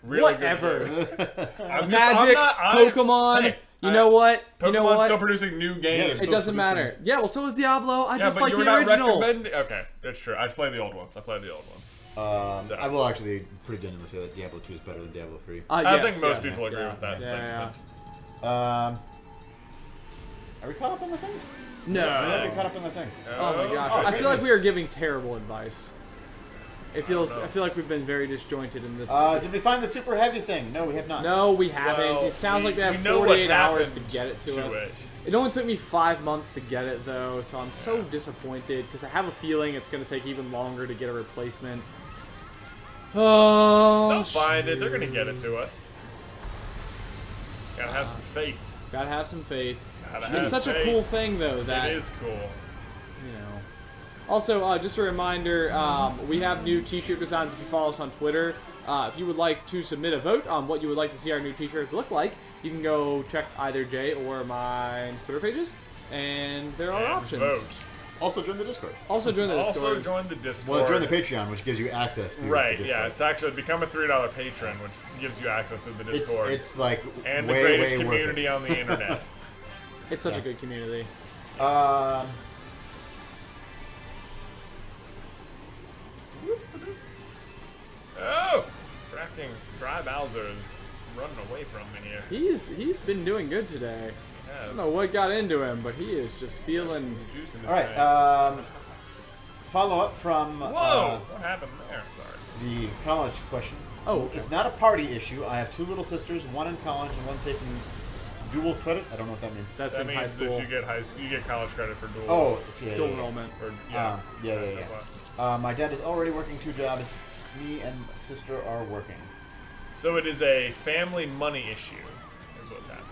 Really Whatever. good. I'm Magic, Pokemon. Hey, you know what? You know Pokemon's what? still producing new games. It doesn't matter. Yeah, well, so is Diablo. I Yeah, just but like you the were not original. recommending. Okay, that's true. I played the old ones. So. I will actually pretty genuinely say that Diablo 2 is better than Diablo 3. I Yes, think most yes. people agree with that Yeah. sentiment. Are we caught up on the things? No. We're not caught up on the things. Oh my gosh. I feel like we are giving terrible advice. I feel like we've been very disjointed in this. Did we find the super heavy thing? No, we have not. No, we haven't. Well, it sounds like they have we know what 48 hours to happened get it to us. it. It only took me 5 months to get it though, so I'm so disappointed because I have a feeling it's going to take even longer to get a replacement. Oh, They'll find it. They're gonna get it to us. Gotta have some faith. Gotta have some faith. Gotta have It's such a faith. cool thing though that It is cool. you know. Also, just a reminder, we have new t-shirt designs if you follow us on Twitter. If you would like to submit a vote on what you would like to see our new t-shirts look like, you can go check either Jay or mine's Twitter pages, and there are And options. vote. Also join the Discord. Also join the Discord. Also join the Discord. Well, join the Patreon, which gives you access to Right, the Discord. yeah. It's actually become a $3 patron, which gives you access to the Discord. It's like and way, the greatest way community worth on the internet. It's such a good community. it. Oh! Cracking Dry Bowser is running away from me here. He's been doing good today. I Yes. don't know what got into him, but he is just feeling. Juice in his All right. veins. Follow up from Whoa! What happened there? Sorry. the college question. Oh, okay. It's not a party issue. I have two little sisters, one in college and one taking dual credit. I don't know what that means. That's That in means high school. if you get you get college credit for dual. Oh, yeah, Dual yeah, enrollment. Or, yeah. yeah. Yeah. classes. My dad is already working 2 jobs. Me and my sister are working. So it is a family money issue, is what's happening.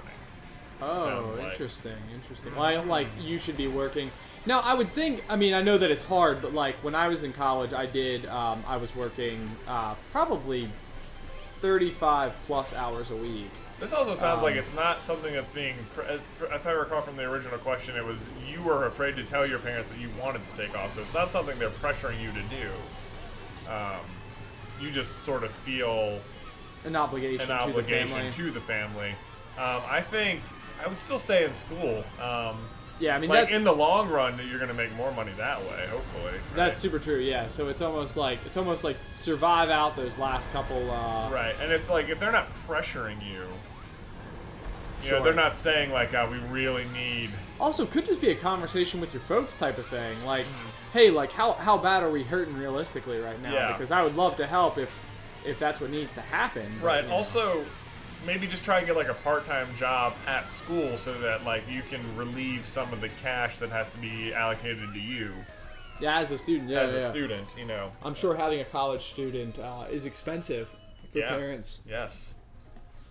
Oh, Sounds like. interesting. Like you should be working. Now, I would think. I mean, I know that it's hard, but like when I was in college, I did. I was working probably 35 plus hours a week. This also sounds like it's not something that's being. If I recall from the original question, it was you were afraid to tell your parents that you wanted to take off. So it's not something they're pressuring you to do. You just sort of feel An obligation, to the family. I think I would still stay in school. Yeah, I mean Like that's in the long run, you're gonna make more money that way. Hopefully. Right? that's super true. Yeah, so it's almost like survive out those last couple. Right, and if they're not pressuring you, you know, Sure. they're not saying like we really need. Also, could just be a conversation with your folks type of thing. Like, hey, like how bad are we hurting realistically right now? Yeah. Because I would love to help if that's what needs to happen. but, Right. you know. Also, maybe just try and get like a part-time job at school so that like you can relieve some of the cash that has to be allocated to you Yeah, as a student, yeah, as yeah. a student. You know. I'm sure having a college student is expensive for Yeah. parents. Yes.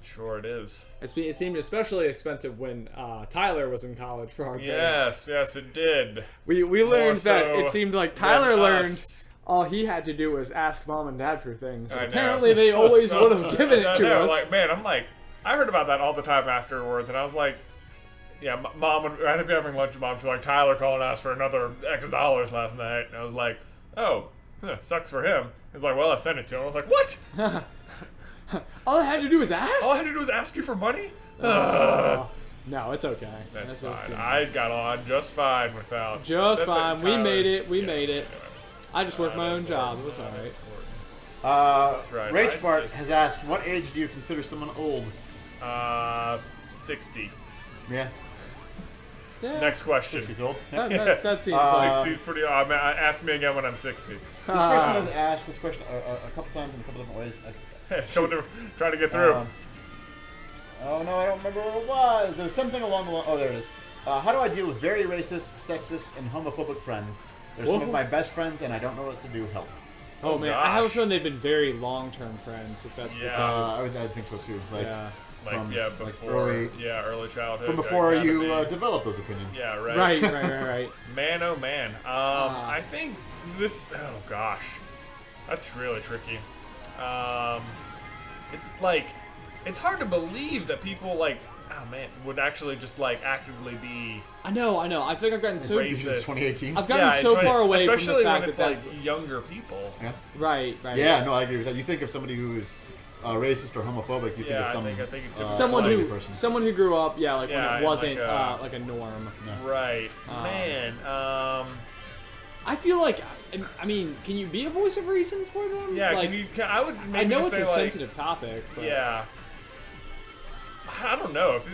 Sure it is. It seemed especially expensive when Tyler was in college for our parents. Yes, it did. We learned that so it seemed like Tyler than learned us. all he had to do was ask mom and dad for things. And I know. apparently they always would have given it I to know, us. Like, man, I heard about that all the time afterwards, and I was like, yeah, mom would, I'd be having lunch with mom. She's like, Tyler called and asked for another X dollars last night. And I was like, oh, Sucks for him. He's like, well, I sent it to him. I was like, what? All I had to do was ask? All I had to do was ask you for money? No, it's okay. That's fine. I got on just fine without. Just fine. We made it. We made it. I just worked my own job. It was alright. That's right. Rage Bart has asked, what age do you consider someone old? 60. Yeah. Yeah. Next question. 60's old. That seems like... 60's pretty old. Ask me again when I'm 60. This person has asked this question a couple times in a couple different ways. Trying to get through. Oh no, I don't remember what it was. There was something along the line. Oh, there it is. How do I deal with very racist, sexist, and homophobic friends? They're some of my best friends, and I don't know what to do. Help. Oh man, gosh. I have a feeling they've been very long-term friends. If that's I think so too. Like, yeah. Before early childhood. from before you develop those opinions. Yeah, right. Right. Man, oh man. I think this. Oh gosh, that's really tricky. It's like, it's hard to believe that people like, oh man, would actually just like actively be. I know. I think I've gotten so. Racist. It's 2018. I've gotten so far away from the especially fact when it's that like that's younger people. Yeah. right. Yeah, no, I agree with that. You think of somebody who is racist or homophobic, you think of some I think it's someone who grew up, when it wasn't like a norm. No. Right, man. I feel like, I mean, can you be a voice of reason for them? Yeah, like, I would. Maybe I know just it's say, a like, sensitive topic. But... Yeah. I don't know if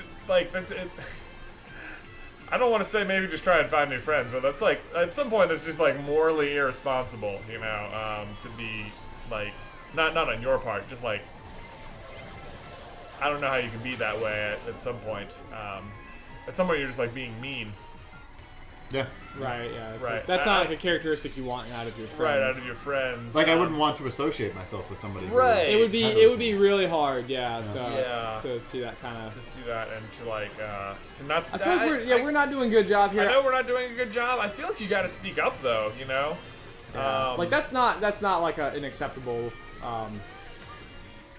I don't want to say maybe just try and find new friends, but that's like at some point that's just like morally irresponsible, to be like not on your part, just like I don't know how you can be that way at some point. At some point you're just like being mean. Yeah. Right. Yeah. It's Right. Like, that's not like a characteristic you want out of your friends. Right, out of your friends. Like I wouldn't want to associate myself with somebody. Right. It would be really hard, Yeah. to see that kind of. To see that and to like to not. I feel like we're not doing a good job here. I know we're not doing a good job. I feel like you got to speak up though. Yeah. Like that's not like an acceptable.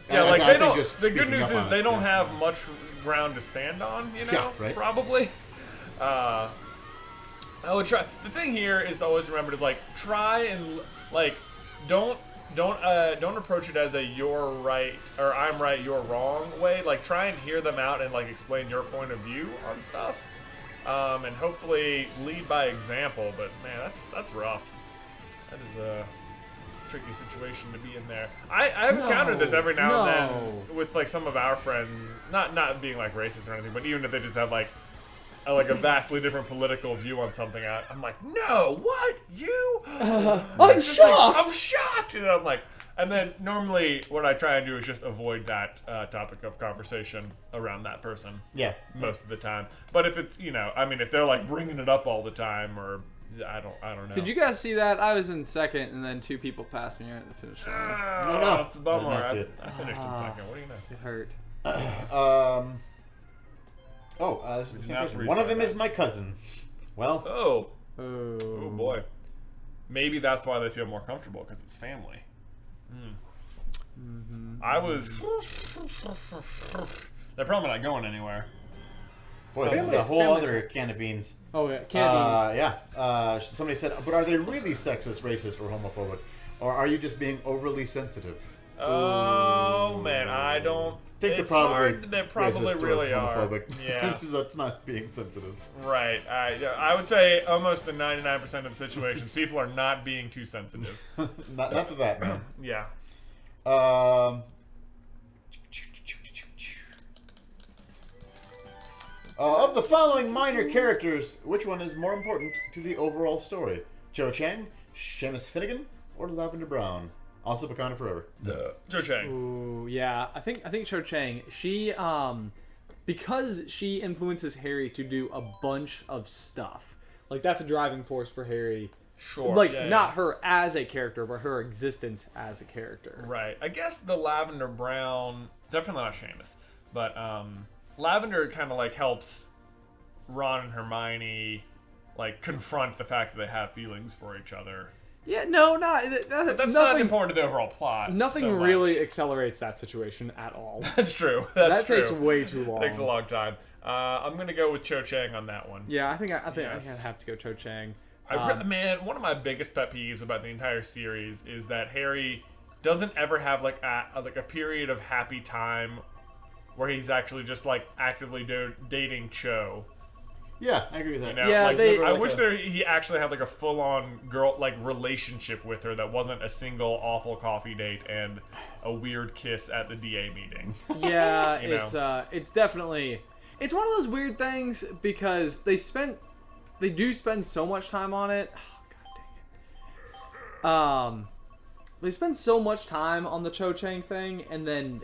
Yeah, like I they don't. just The good speaking news up is on they it, don't yeah. have much ground to stand on. Yeah, right. Probably. I would try. The thing here is to always remember to like try and like don't approach it as a you're right or I'm right, you're wrong way. Like try and hear them out and like explain your point of view on stuff, and hopefully lead by example. But man, that's rough. That is a tricky situation to be in there. I've encountered this every now and then with like some of our friends, not being like racist or anything, but even if they just have like a vastly different political view on something, I'm like, no, what? You? I'm shocked! Like, I'm shocked! I'm like, and then normally what I try and do is just avoid that topic of conversation around that person. Yeah. Most of the time. But if it's, if they're like bringing it up all the time or I don't know. Did you guys see that? I was in second and then two people passed me at the finish line. No. It's a bummer. I did not see it. I finished in second. What do you know? It hurt. This is the same Now question. three One of them sides. is my cousin. Well, Oh boy. Maybe that's why they feel more comfortable, because it's family. I was. They're probably not going anywhere. boy, this is a whole other can of beans. Oh yeah, candies. Somebody said, but are they really sexist, racist, or homophobic? Or are you just being overly sensitive? Oh man, I don't think it's they're probably hard. They probably racist or really are. homophobic. Yeah, That's not being sensitive. right. I would say almost in 99% of the situations, people are not being too sensitive. not to that, man. Yeah. Of the following minor characters, which one is more important to the overall story? Cho Chang, Seamus Finnegan, or Lavender Brown? Also Wakanda Forever. Cho Chang. Ooh, yeah. I think Cho Chang. She because she influences Harry to do a bunch of stuff. Like that's a driving force for Harry. Sure. Like yeah, not her as a character, but her existence as a character. Right. I guess the Lavender Brown, definitely not Seamus, but Lavender kind of like helps Ron and Hermione like confront the fact that they have feelings for each other. Yeah, no, not But that's nothing, not important to the overall plot. Nothing so really much. accelerates that situation at all. That's true. That takes way too long. Takes a long time. I'm gonna go with Cho Chang on that one. Yeah, I think I Yes. have to go Cho Chang. Man, one of my biggest pet peeves about the entire series is that Harry doesn't ever have like a period of happy time where he's actually just like actively dating Cho. Yeah, I agree with that. You know? Yeah, like, I wish he actually had like a full-on girl like relationship with her that wasn't a single awful coffee date and a weird kiss at the DA meeting. Yeah, know? It's definitely one of those weird things because they do spend so much time on it. Oh, god dang it. They spend so much time on the Cho Chang thing, and then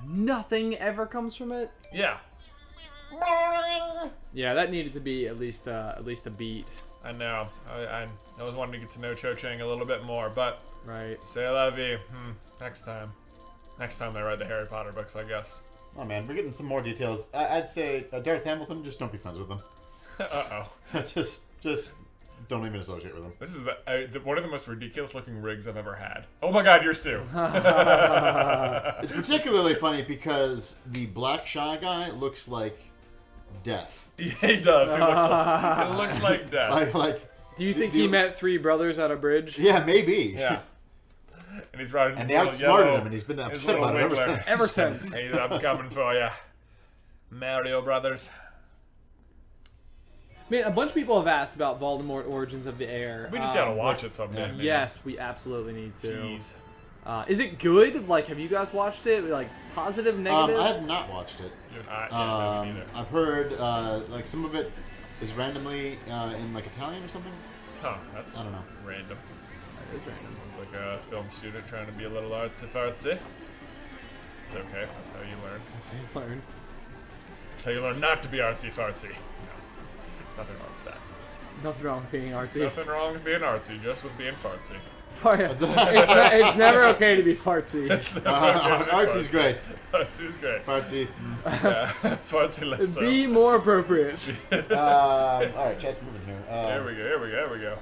nothing ever comes from it. Yeah. Yeah, that needed to be at least a beat. I know. I was wanting to get to know Cho Chang a little bit more, but Right. c'est la vie. Next time. Next time they write the Harry Potter books, I guess. Oh man, we're getting some more details. I'd say Darth Hamilton, just don't be friends with him. just don't even associate with him. This is one of the most ridiculous looking rigs I've ever had. Oh my god, yours too. It's particularly funny because the black shy guy looks like death. Yeah, he does. He looks like death. Like. Do you think he met three brothers at a bridge? Yeah, maybe. Yeah. And he's riding. And they outsmarted him, and he's been upset about it ever since. Ever since. Hey, I'm coming for ya, Mario Brothers. Man, a bunch of people have asked about Voldemort Origins of the Air. We just gotta watch it someday. yeah. man. Yes, we absolutely need to. Jeez. Is it good? Like, have you guys watched it? Like, positive, negative? I have not watched it. Yeah, me neither. I've heard like some of it is randomly in like Italian or something. Huh, that's I don't know. random. That is random. Sounds like a film student trying to be a little artsy-fartsy. It's okay, that's how you learn. That's how you learn. That's how you learn not to be artsy-fartsy. No, nothing wrong with that. Nothing wrong with being artsy. Nothing wrong with being artsy, just with being fartsy. It's never okay to be fartsy. Artsy's great. Fartsy's great. Fartsy. Yeah, fartsy less so. Be more appropriate. All right, chat's moving here. Here we go.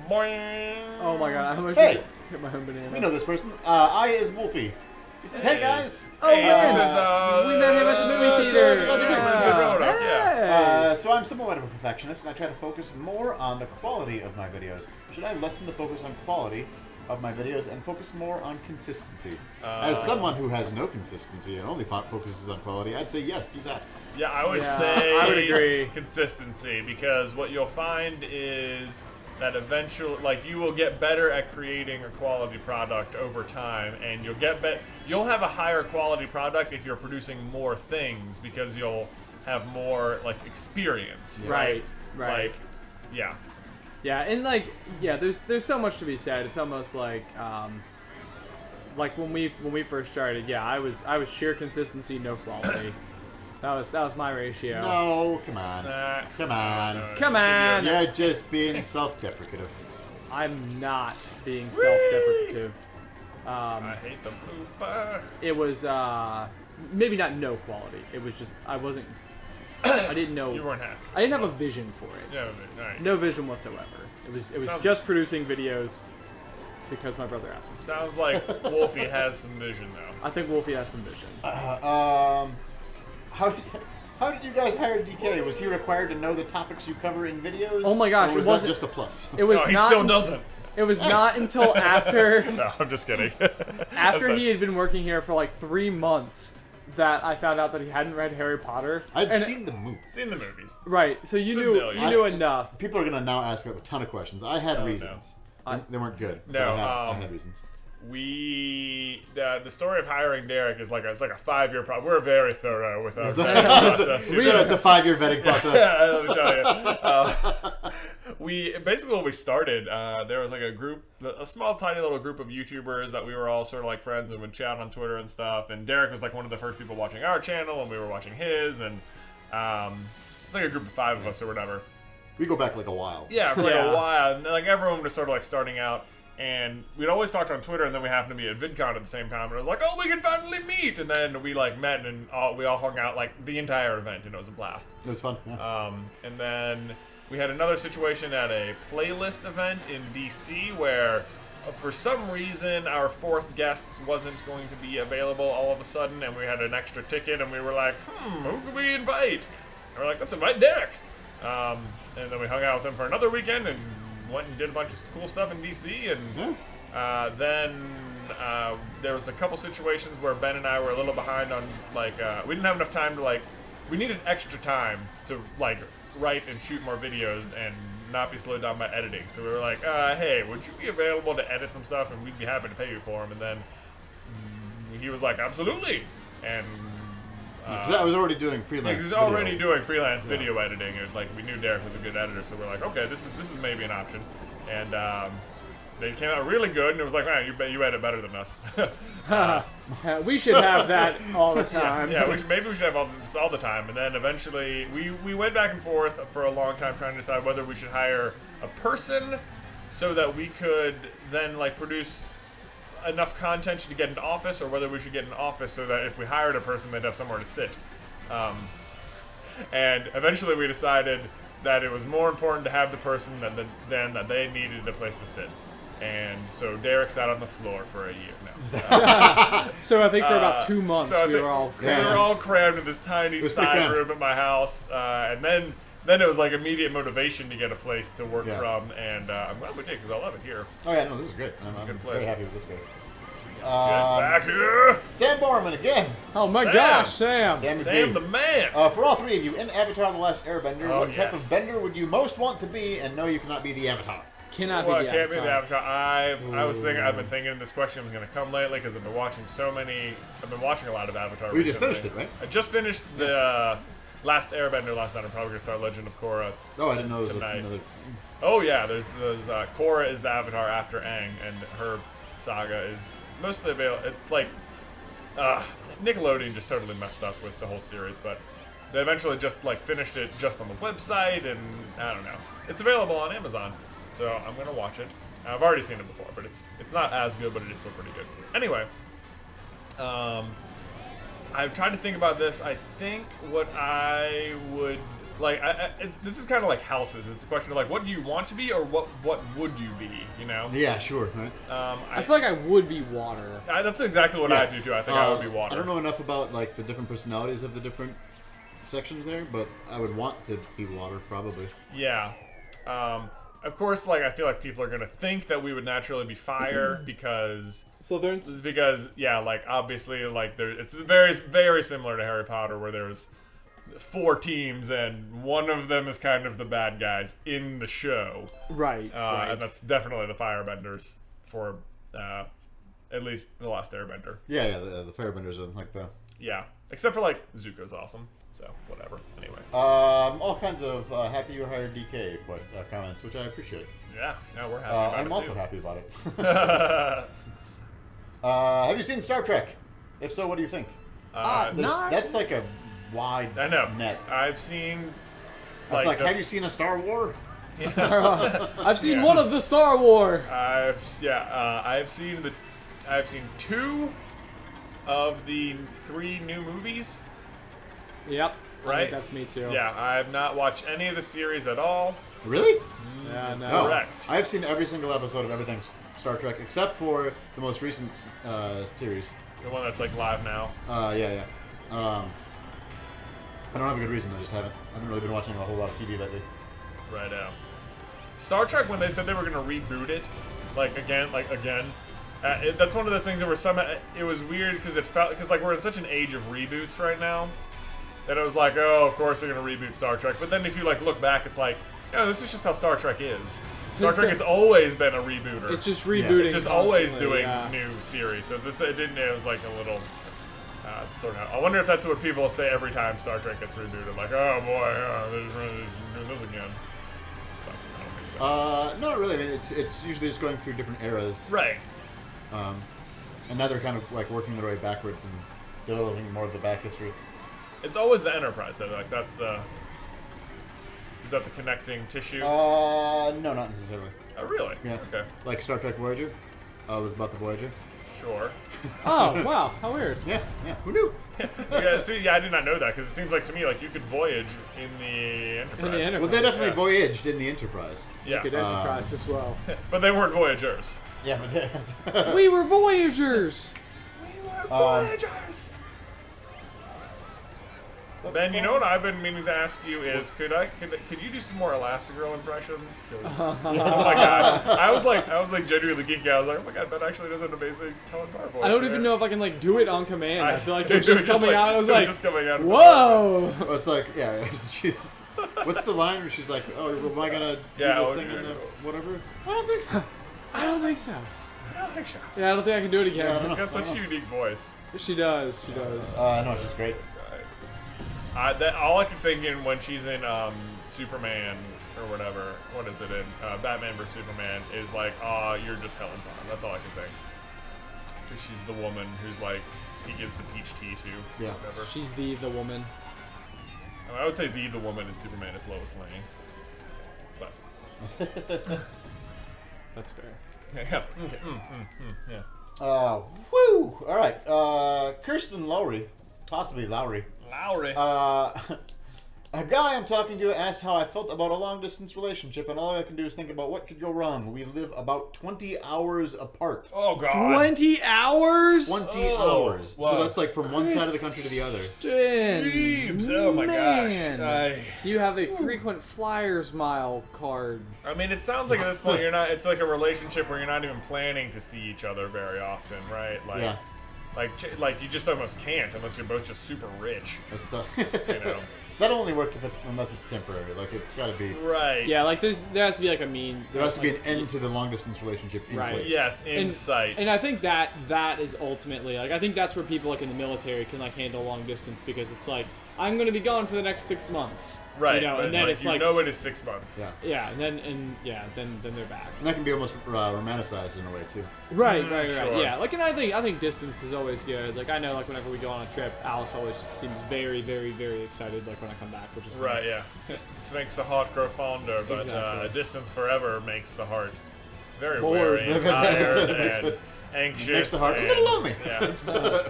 Boing. Oh my god, I almost Hey! hit my home banana. We know this person. I is Wolfie. He says, "Hey guys." Oh, Hey, man. this is, We met him at the movie theater. Roanoke, yeah. Hey. So I'm somewhat of a perfectionist, and I try to focus more on the quality of my videos. Should I lessen the focus on quality of my videos and focus more on consistency? As someone who has no consistency and only focuses on quality, I'd say yes, do that. Yeah, I would Yeah, say I would agree. consistency, because what you'll find is that eventually, like, you will get better at creating a quality product over time, and you'll have a higher quality product if you're producing more things, because you'll have more like experience. Yes. Right. Like, yeah. Yeah, and like, there's so much to be said. It's almost like when we first started, I was sheer consistency, no quality. That was my ratio. No, come on. Come on. Come on. You're just being self-deprecative. I'm not being self-deprecative. I hate the Koopa. It was maybe not no quality. It was just I didn't know. You weren't happy. I didn't have a vision for it. Yeah, alright. No vision whatsoever. It was Sounds- just producing videos because my brother asked me. Sounds like Wolfie has some vision, though. I think Wolfie has some vision. How did you guys hire DK? Was he required to know the topics you cover in videos? Oh my gosh, or was it wasn't that just a plus? It was No, he not. still doesn't. It was not until after No, I'm just kidding. after he had been working here for like 3 months that I found out that he hadn't read Harry Potter. I'd And- seen the movies. seen the movies. Right, so you Familiar. knew enough. People are gonna now ask a ton of questions. I had Oh, no. reasons. They weren't good. but No, I had reasons. The story of hiring Derek is like a 5-year process. We're very thorough with our It's vetting process. it's a 5-year vetting process. Yeah, let me tell you. Basically when we started, there was like a small tiny little group of YouTubers that we were all sort of like friends and would chat on Twitter and stuff. And Derek was like one of the first people watching our channel, and we were watching his, and it's like a group of 5 of us or whatever. We go back like a while. Yeah, for like Yeah. a while. And like everyone was sort of like starting out. And we'd always talked on Twitter, and then we happened to be at VidCon at the same time, and it was like, oh, we can finally meet! And then we like met, and we all hung out like the entire event, and it was a blast. It was fun. Yeah. And then we had another situation at a playlist event in DC where, for some reason, our 4th guest wasn't going to be available all of a sudden, and we had an extra ticket, and we were like, who can we invite? And we're like, let's invite Derek. and then we hung out with him for another weekend and went and did a bunch of cool stuff in DC. And then there was a couple situations where Ben and I were a little behind on we didn't have enough time to we needed extra time to write and shoot more videos and not be slowed down by editing. So we were like, hey, would you be available to edit some stuff, and we'd be happy to pay you for them. And then he was like, absolutely. And because I was already doing freelance. He was already doing freelance video editing, and we knew Derek was a good editor, so we're like, okay, this is maybe an option. And they came out really good, and it was like, man, you edit better than us. We should have that all the time. Yeah, maybe we should have this all the time. And then eventually, we went back and forth for a long time trying to decide whether we should hire a person so that we could then produce enough content to get an office, or whether we should get an office so that if we hired a person, they'd have somewhere to sit. And eventually we decided that it was more important to have the person than that they needed a place to sit. And so Derek sat on the floor for a year now. So I think for about 2 months we were all crammed in this tiny side room at my house. And then it was immediate motivation to get a place to work from. And I'm glad we did, because I love it here. Oh yeah, no, this is great. I'm good very place. happy with this place. Get back here! Sam Borman again. Oh my gosh, Sam! Sam the man! For all three of you, in Avatar: The Last Airbender, what type of bender would you most want to be, and no, you cannot be the Avatar? Can't be the Avatar. I was thinking. I've been thinking this question was going to come lately because I've been watching I've been watching a lot of Avatar. You just finished it, right? I just finished the Last Airbender last night. I'm probably going to start Legend of Korra. Oh, I didn't know it was tonight. another. Oh yeah, there's Korra is the Avatar after Aang, and her saga is mostly available. It's Nickelodeon just totally messed up with the whole series, but they eventually just finished it just on the website, and I don't know. It's available on Amazon. So I'm gonna watch it. I've already seen it before, but it's not as good, but it is still pretty good. Anyway, I've tried to think about this. I think what I would this is kind of like houses. It's a question of what do you want to be, or what would you be? You know? Yeah, sure. Right. I feel like I would be water. That's exactly what I do too. I think I would be water. I don't know enough about the different personalities of the different sections there, but I would want to be water probably. Yeah. Of course, I feel like people are gonna think that we would naturally be fire because Slytherins. Because obviously it's very very similar to Harry Potter, where there's 4 teams and one of them is kind of the bad guys in the show. Right. And that's definitely the Firebenders for at least the Last Airbender. Yeah, the Firebenders are the. Yeah, except for Zuko's awesome. So whatever. Anyway. All kinds of happy you hired DK comments, which I appreciate. Yeah, we're happy about it. I'm also too. happy about it. Have you seen Star Trek? If so, what do you think? That's a wide net. I've seen. Have you seen a Star War? I've seen one of the Star War. I've seen 2 of the 3 new movies. Yep. Right? I think that's me too. Yeah, I have not watched any of the series at all. Really? Yeah, no. Correct. I've seen every single episode of everything Star Trek except for the most recent series. The one that's live now. Yeah. I don't have a good reason. I haven't really been watching a whole lot of TV lately. Right now. Star Trek, when they said they were going to reboot it, again, that's one of those things that it was weird because it felt, we're in such an age of reboots right now, that it was oh, of course they're going to reboot Star Trek. But then if you look back, it's this is just how Star Trek is. Star Trek has always been a rebooter. It's just rebooting. It's just always doing new series. So it was a little sort of. I wonder if that's what people say every time Star Trek gets rebooted. Oh boy, they're just doing this again. But I don't think so. No, not really. I mean, it's usually just going through different eras. Right. And now they're kind of working their way backwards and developing more of the back history. It's always the Enterprise, though. That's the. Is that the connecting tissue? No, not necessarily. Oh, really? Yeah. Okay. Star Trek Voyager. Was about the Voyager. Sure. Oh, wow. How weird. Yeah. Who knew? Yeah, I did not know that, because it seems like to me you could voyage in the Enterprise. Well, they definitely voyaged in the Enterprise. Yeah. Good Enterprise as well. But they weren't Voyagers. Yeah, but we were Voyagers! We were Voyagers! Ben, you know what I've been meaning to ask you is, could you do some more Elastigirl impressions? 'Cause- oh my god, I was like genuinely geeking out. I was like, oh my god, Ben actually does an amazing Helen Bar voice. I don't even know if I can like do it on command. I feel like it it's just coming out. I was like, just coming out. whoa. Well, it's like, yeah, what's the line where she's like, oh, am I gonna do the thing in the whatever? I don't think so. I don't think so. I don't think so. Yeah, I don't think I can do it again. Yeah, She's got such a unique voice. She does. She does. No, she's great. All I can think in when she's in Superman or whatever, what is it in Batman vs Superman, is like, you're just Helen Bond. That's all I can think. Because she's the woman who's like, he gives the peach tea to. Yeah. Whatever. She's the woman. I mean, I would say the woman in Superman is Lois Lane. But That's fair. yeah. Yeah. Woo! All right. Kirsten Lowry, possibly Lowry. Lowry. A guy I'm talking to asked how I felt about a long-distance relationship, and all I can do is think about what could go wrong. We live about 20 hours apart. Oh, God. 20 hours? 20 hours. Wow. So that's like from one side of the country to the other. Jeebs. Oh, my gosh. Do you have a frequent flyers mile card? I mean, it sounds like at this point it's like a relationship where you're not even planning to see each other very often, right? Like, yeah. Like you just almost can't unless you're both just super rich. That's the. You know. That'll only work unless it's temporary. Like, it's got to be. Right. Yeah, like there has to be like a mean. There has to be an end to the long distance relationship in Right. place. Yes, in sight. And I think that is ultimately like I think that's where people like in the military can like handle long distance because it's like I'm going to be gone for the next 6 months. Right. You know, and then like, it's like it is 6 months. Yeah. yeah, then they're back. And that can be almost romanticized in a way too. Right. Sure. Yeah, like and I think distance is always good. Like I know like whenever we go on a trip, Alice always seems very, very, very excited like when I come back, which is Right. Yeah. Distance makes the heart grow fonder, but Exactly. distance forever makes the heart very Bored. weary, and tired, Makes and it- anxious. Makes the heart a and- little lonely. Yeah.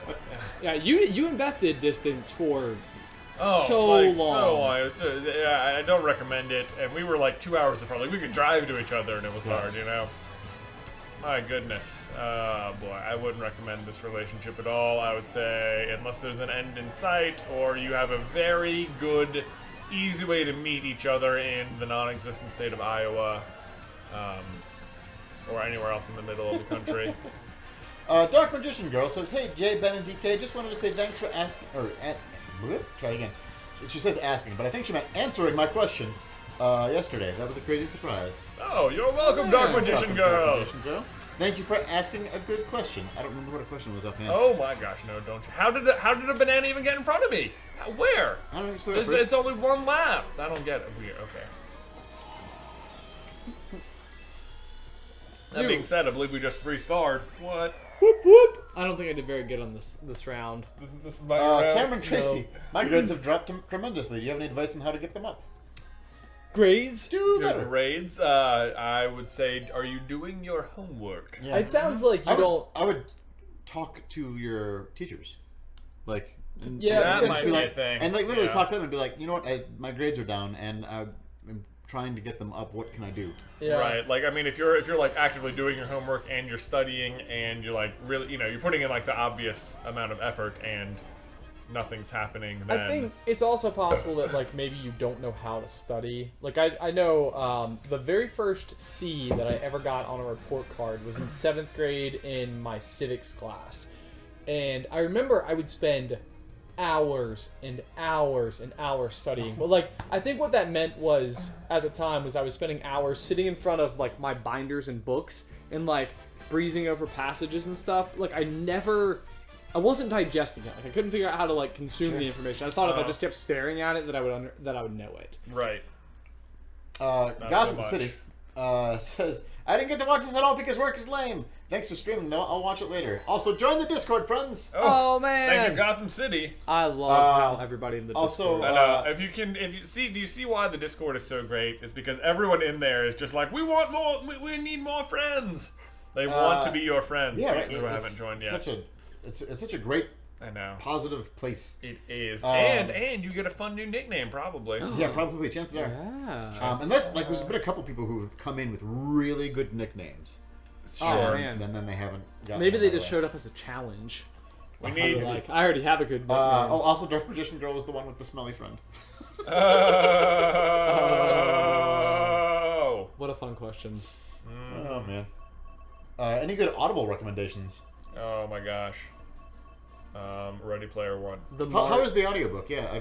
Yeah, you and Beth did distance for Oh, so like, long. So long. Yeah, I don't recommend it. And we were like 2 hours apart. Like we could drive to each other, and it was hard, you know. My goodness, boy, I wouldn't recommend this relationship at all. I would say unless there's an end in sight, or you have a very good, easy way to meet each other in the non-existent state of Iowa, or anywhere else in the middle of the country. Dark Magician Girl says, "Hey Jay, Ben, and DK, just wanted to say thanks for asking." Try it again. She says asking, but I think she meant answering my question yesterday. That was a crazy surprise. Oh, you're welcome, Dark Magician Welcome, Dark Girl. Magician Girl. Thank you for asking a good question. I don't remember what a question was offhand. Oh my gosh, no, don't you? How did a banana even get in front of me? Where? I don't know. It's only one lap. I don't get it. Weird. Okay. That being said, I believe we just 3-starred. What? Whoop whoop. I don't think I did very good on this round. This is my round. Cameron Tracy, my grades have dropped tremendously. Do you have any advice on how to get them up? Grades? Do Your better. grades, I would say, are you doing your homework? Yeah. It sounds like you don't. I would talk to your teachers, like. And, Yeah, that and might just be be a like, thing. and like literally Yeah. talk to them and be like, you know what, my grades are down, and I'm trying to get them up. What can I do? Yeah. Right. Like, I mean, if you're like actively doing your homework and you're studying and you're like really, you're putting in like the obvious amount of effort and nothing's happening, then I think it's also possible that like maybe you don't know how to study. Like I know the very first C that I ever got on a report card was in 7th grade in my civics class. And I remember I would spend hours and hours and hours studying. But like I think what that meant was at the time was I was spending hours sitting in front of like my binders and books and like breezing over passages and stuff. Like I wasn't digesting it. Like I couldn't figure out how to like consume the information. I thought if I just kept staring at it that I would know it. right. Gotham so City says, I didn't get to watch this at all because work is lame. Thanks for streaming though. I'll watch it later. Also, join the Discord, friends. Oh, man. Thank you, Gotham City. I love how everybody in the also, Discord. And do you see why the Discord is so great? It's because everyone in there is just like, we want more, we need more friends. They want to be your friends. Yeah, People who haven't joined yet. It's such a great, I know. positive place. It is, and you get a fun new nickname probably. Yeah, probably. Chances are. Yeah. And that's like, there's been a couple people who have come in with really good nicknames. Sure. man. And then they haven't gotten Maybe them they right just away. showed up as a challenge. We need. I already have a good nickname. Also, Dark Magician Girl was the one with the smelly friend. Oh. What a fun question. Oh man. Any good Audible recommendations? Oh my gosh. Ready Player One. How is the audiobook? Yeah,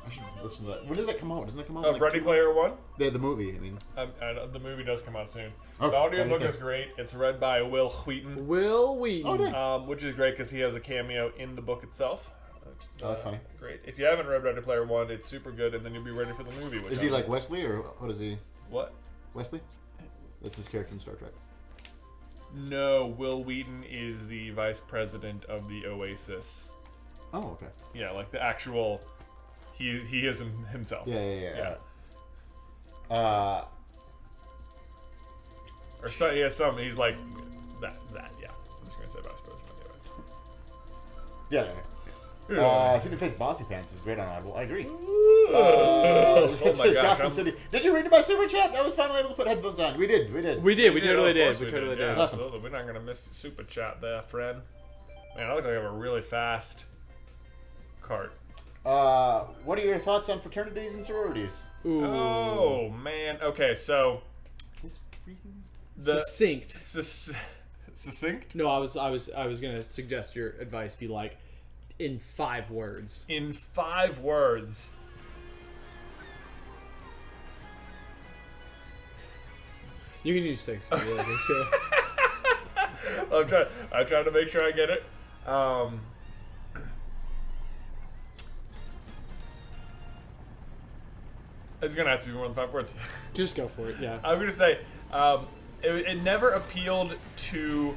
I should listen to that. When does that come out? Doesn't it come out? Of Ready Player One? The movie, I mean. The movie does come out soon. Oh, the audiobook is great. It's read by Will Wheaton. Will Wheaton. Which is great because he has a cameo in the book itself. That's funny. Great. If you haven't read Ready Player One, it's super good, and then you'll be ready for the movie. Is he like Wesley, or what is he? What? Wesley? That's his character in Star Trek. No, Will Wheaton is the vice president of the Oasis. Oh, okay. Yeah, like the actual. He is himself. Yeah. Or so, he has some. He's like that. Yeah. I'm just gonna say vice president of the Oasis. Yeah. Sydney Face Bossy Pants is great on Audible. I agree. Oh my gosh. Gotham City. Did you read my super chat? I was finally able to put headphones on. We did. We totally did. We totally did. Yeah, absolutely. We're not gonna miss the super chat there, friend. Man, I look like I have a really fast cart. What are your thoughts on fraternities and sororities? Ooh. Oh man. Okay, so Succinct. Succinct? No, I was gonna suggest your advice be like in 5 words. In 5 words. You can use 6 if you really too. I'm trying to make sure I get it. It's gonna have to be more than 5 words. Just go for it. Yeah. I'm gonna say it never appealed to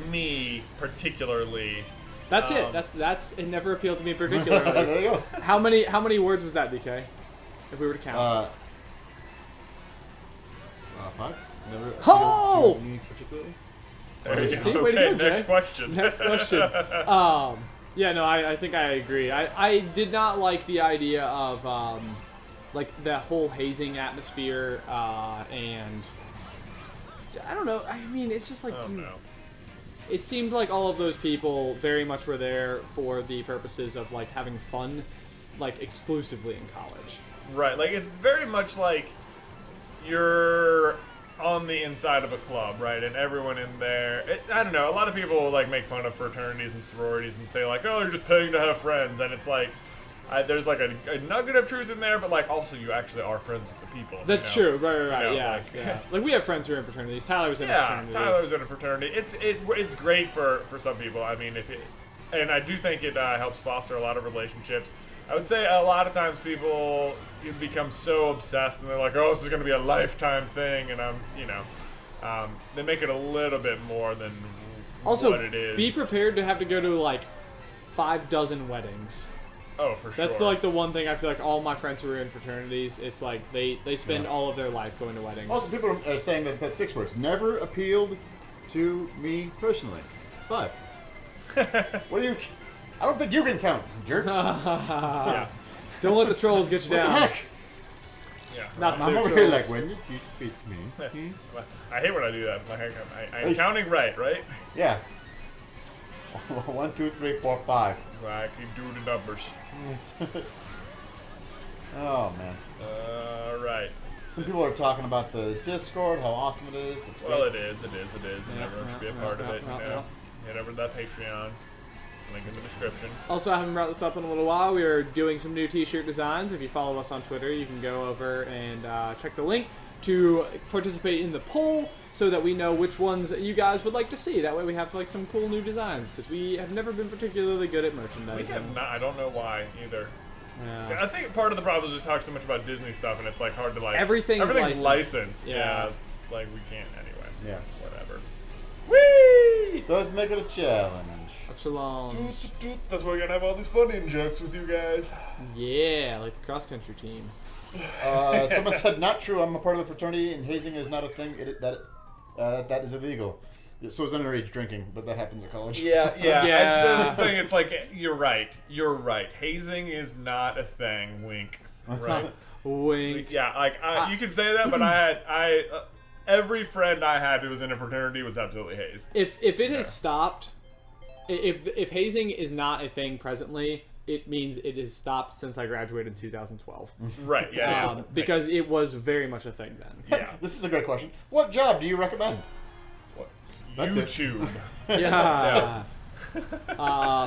me particularly. That's it. That's it. Never appealed to me particularly. There you go. How many words was that, DK? If we were to count. 5. Never appealed Oh! to me particularly. There you See? go. Way to Okay, go, Jay. next question. Next question. Yeah, no, I think I agree. I did not like the idea of like that whole hazing atmosphere, and I don't know. I mean, it's just like it seemed like all of those people very much were there for the purposes of like having fun, like exclusively in college. Right, like it's very much like you're on the inside of a club, right? And everyone in there, I don't know, a lot of people like make fun of fraternities and sororities and say like, oh, you're just paying to have friends. And it's like, there's like a nugget of truth in there, but like also you actually are friends with the people. That's true, right, yeah. Like we have friends who are in fraternities. Tyler's in a fraternity. Tyler's in a fraternity. It's great for some people. I mean, and I do think it helps foster a lot of relationships. I would say a lot of times people become so obsessed and they're like, oh, this is going to be a lifetime thing, and they make it a little bit more than also, what it is. Be prepared to have to go to like 6 weddings. Oh, for sure. That's like the one thing I feel like all my friends who are in fraternities, it's like they spend all of their life going to weddings. Also, people are saying that 6 words never appealed to me personally. 5. What do you? I don't think you can count, jerks. Yeah. Don't let the trolls get you What down. the heck? Yeah. Not I'm the over trolls. here like, when did you speak to me? I hate when I do that. I'm counting right? Yeah. 1, 2, 3, 4, 5. I can do the numbers. Oh man. Right. Some people are talking about the Discord, how awesome it is. It's Well, great. it is, and everyone should be a part of it. Head over to that Patreon. Link in the description. Also, I haven't brought this up in a little while. We are doing some new t-shirt designs. If you follow us on Twitter, you can go over and check the link to participate in the poll so that we know which ones you guys would like to see. That way we have like some cool new designs because we have never been particularly good at merchandising. We have not. I don't know why either. Yeah. I think part of the problem is we talk so much about Disney stuff, and it's like hard to like. Everything's licensed. Yeah. It's like we can't anyway. Yeah. Whatever. Whee! Does make it a challenge. A challenge. That's why we're gonna have all these funny jokes with you guys. Yeah, like the cross-country team. Someone said, not true. I'm a part of the fraternity, and hazing is not a thing. That is illegal. So is underage drinking, but that happens at college. Yeah. That's the thing. It's like you're right. Hazing is not a thing. Wink. Right. Wink. Yeah. Like you can say that, but every friend I had who was in a fraternity was absolutely hazed. If it has stopped, if hazing is not a thing presently, it means it has stopped since I graduated in 2012. Right. Yeah. Because it was very much a thing then. Yeah. This is a great question. What job do you recommend? What? That's it. YouTube. Yeah.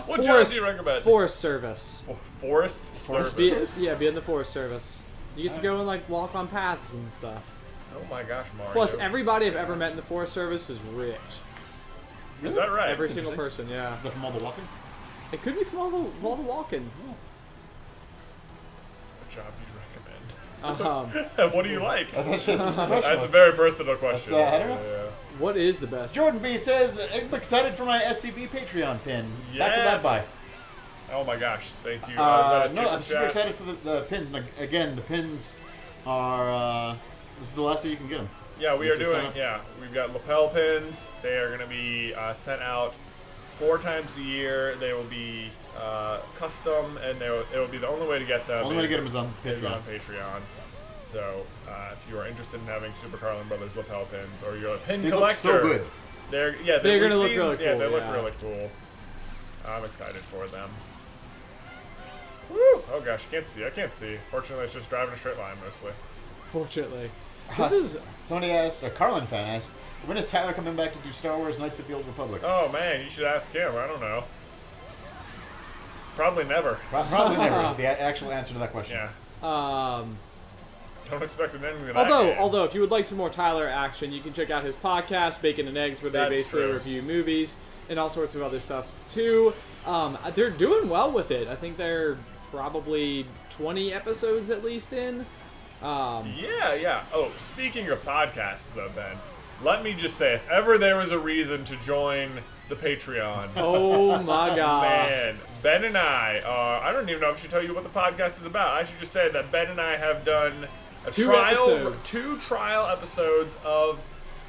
What job do you recommend? Forest service. Forest service. Be in the forest service. You get to go and like walk on paths and stuff. Oh my gosh, Mario. Plus, everybody I've ever met in the forest service is rich. Is that right? Every single person, yeah. Is that from all the walking? It could be from all the walking. What job do you recommend? What do you like? That's just what the question That's a was. very personal question. I don't know. Yeah. What is the best? Jordan B says, I'm excited for my SCB Patreon pin. Back to that buy. Oh my gosh, thank you. No, I'm super chat? excited for the pins. And again, the pins are, this is the last day you can get them. Yeah, we You are have to sign doing, up. yeah, we've got lapel pins. They are going to be sent out 4 times a year. They will be custom, and it'll be the only way to get them. Only way to get them is on is Patreon. on Patreon. So if you are interested in having Super Carlin Brothers lapel pins, or you're a pin They look collector, so good. they're going to look really cool. Yeah, they look yeah. really cool. I'm excited for them. Woo! Oh gosh, I can't see. Fortunately, it's just driving a straight line mostly. Fortunately. This is... Somebody asked, a Carlin fan asked, when is Tyler coming back to do Star Wars Knights of the Old Republic? Oh man, you should ask him. I don't know. Probably never. Probably never is the actual answer to that question. Yeah. Don't expect an ending to that game. Although, if you would like some more Tyler action, you can check out his podcast, Bacon and Eggs, where they That's basically true. review movies and all sorts of other stuff too. They're doing well with it. I think they're probably 20 episodes at least in. Yeah. Oh, speaking of podcasts, though, Ben, let me just say, if ever there was a reason to join the Patreon, Oh my god. man, Ben and I don't even know if I should tell you what the podcast is about. I should just say that Ben and I have done Two episodes. 2 trial episodes of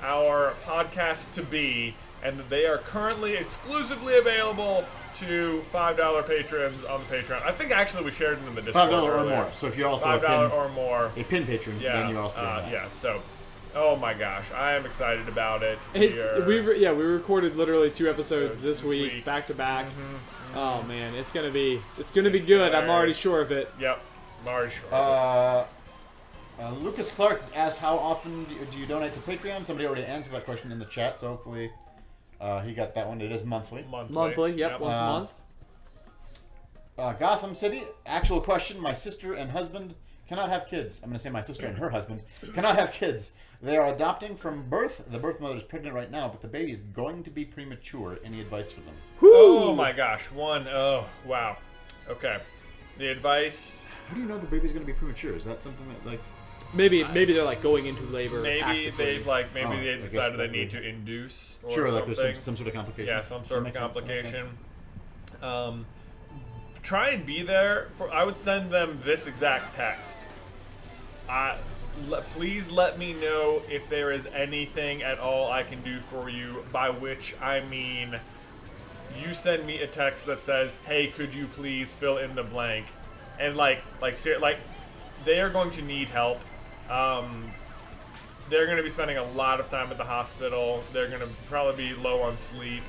our podcast to be, and they are currently exclusively available to $5 patrons on the Patreon. I think actually we shared them in the Discord. $5 or earlier. more. So if you're also $5 or more. a pin patron, Yeah. then you also get that. Yeah. So, oh my gosh, I am excited about it. We recorded literally 2 episodes this This week week. back to back. Oh man, it's gonna be good. I'm hilarious. already sure of it. Yep. Mari Shore. Lucas Clark asks, how often do you donate to Patreon? Somebody already answered that question in the chat, so hopefully he got that one. It is monthly. Monthly, yep. Once a month. Gotham City, actual question. My sister and husband cannot have kids. I'm going to say my sister and her husband cannot have kids. They are adopting from birth. The birth mother is pregnant right now, but the baby is going to be premature. Any advice for them? Oh my gosh. Oh, wow. Okay. The advice... How do you know the baby's going to be premature? Is that something that, like... Maybe they're like going into labor. Maybe actively. they've I they guess decided they that need would- to induce or Sure, like something. there's some sort of complication. Yeah, some sort of That makes sense, that makes complication. Try and be there. I would send them this exact text. Please let me know if there is anything at all I can do for you, by which I mean you send me a text that says, hey, could you please fill in the blank? And like they are going to need help. They're going to be spending a lot of time at the hospital. They're going to probably be low on sleep.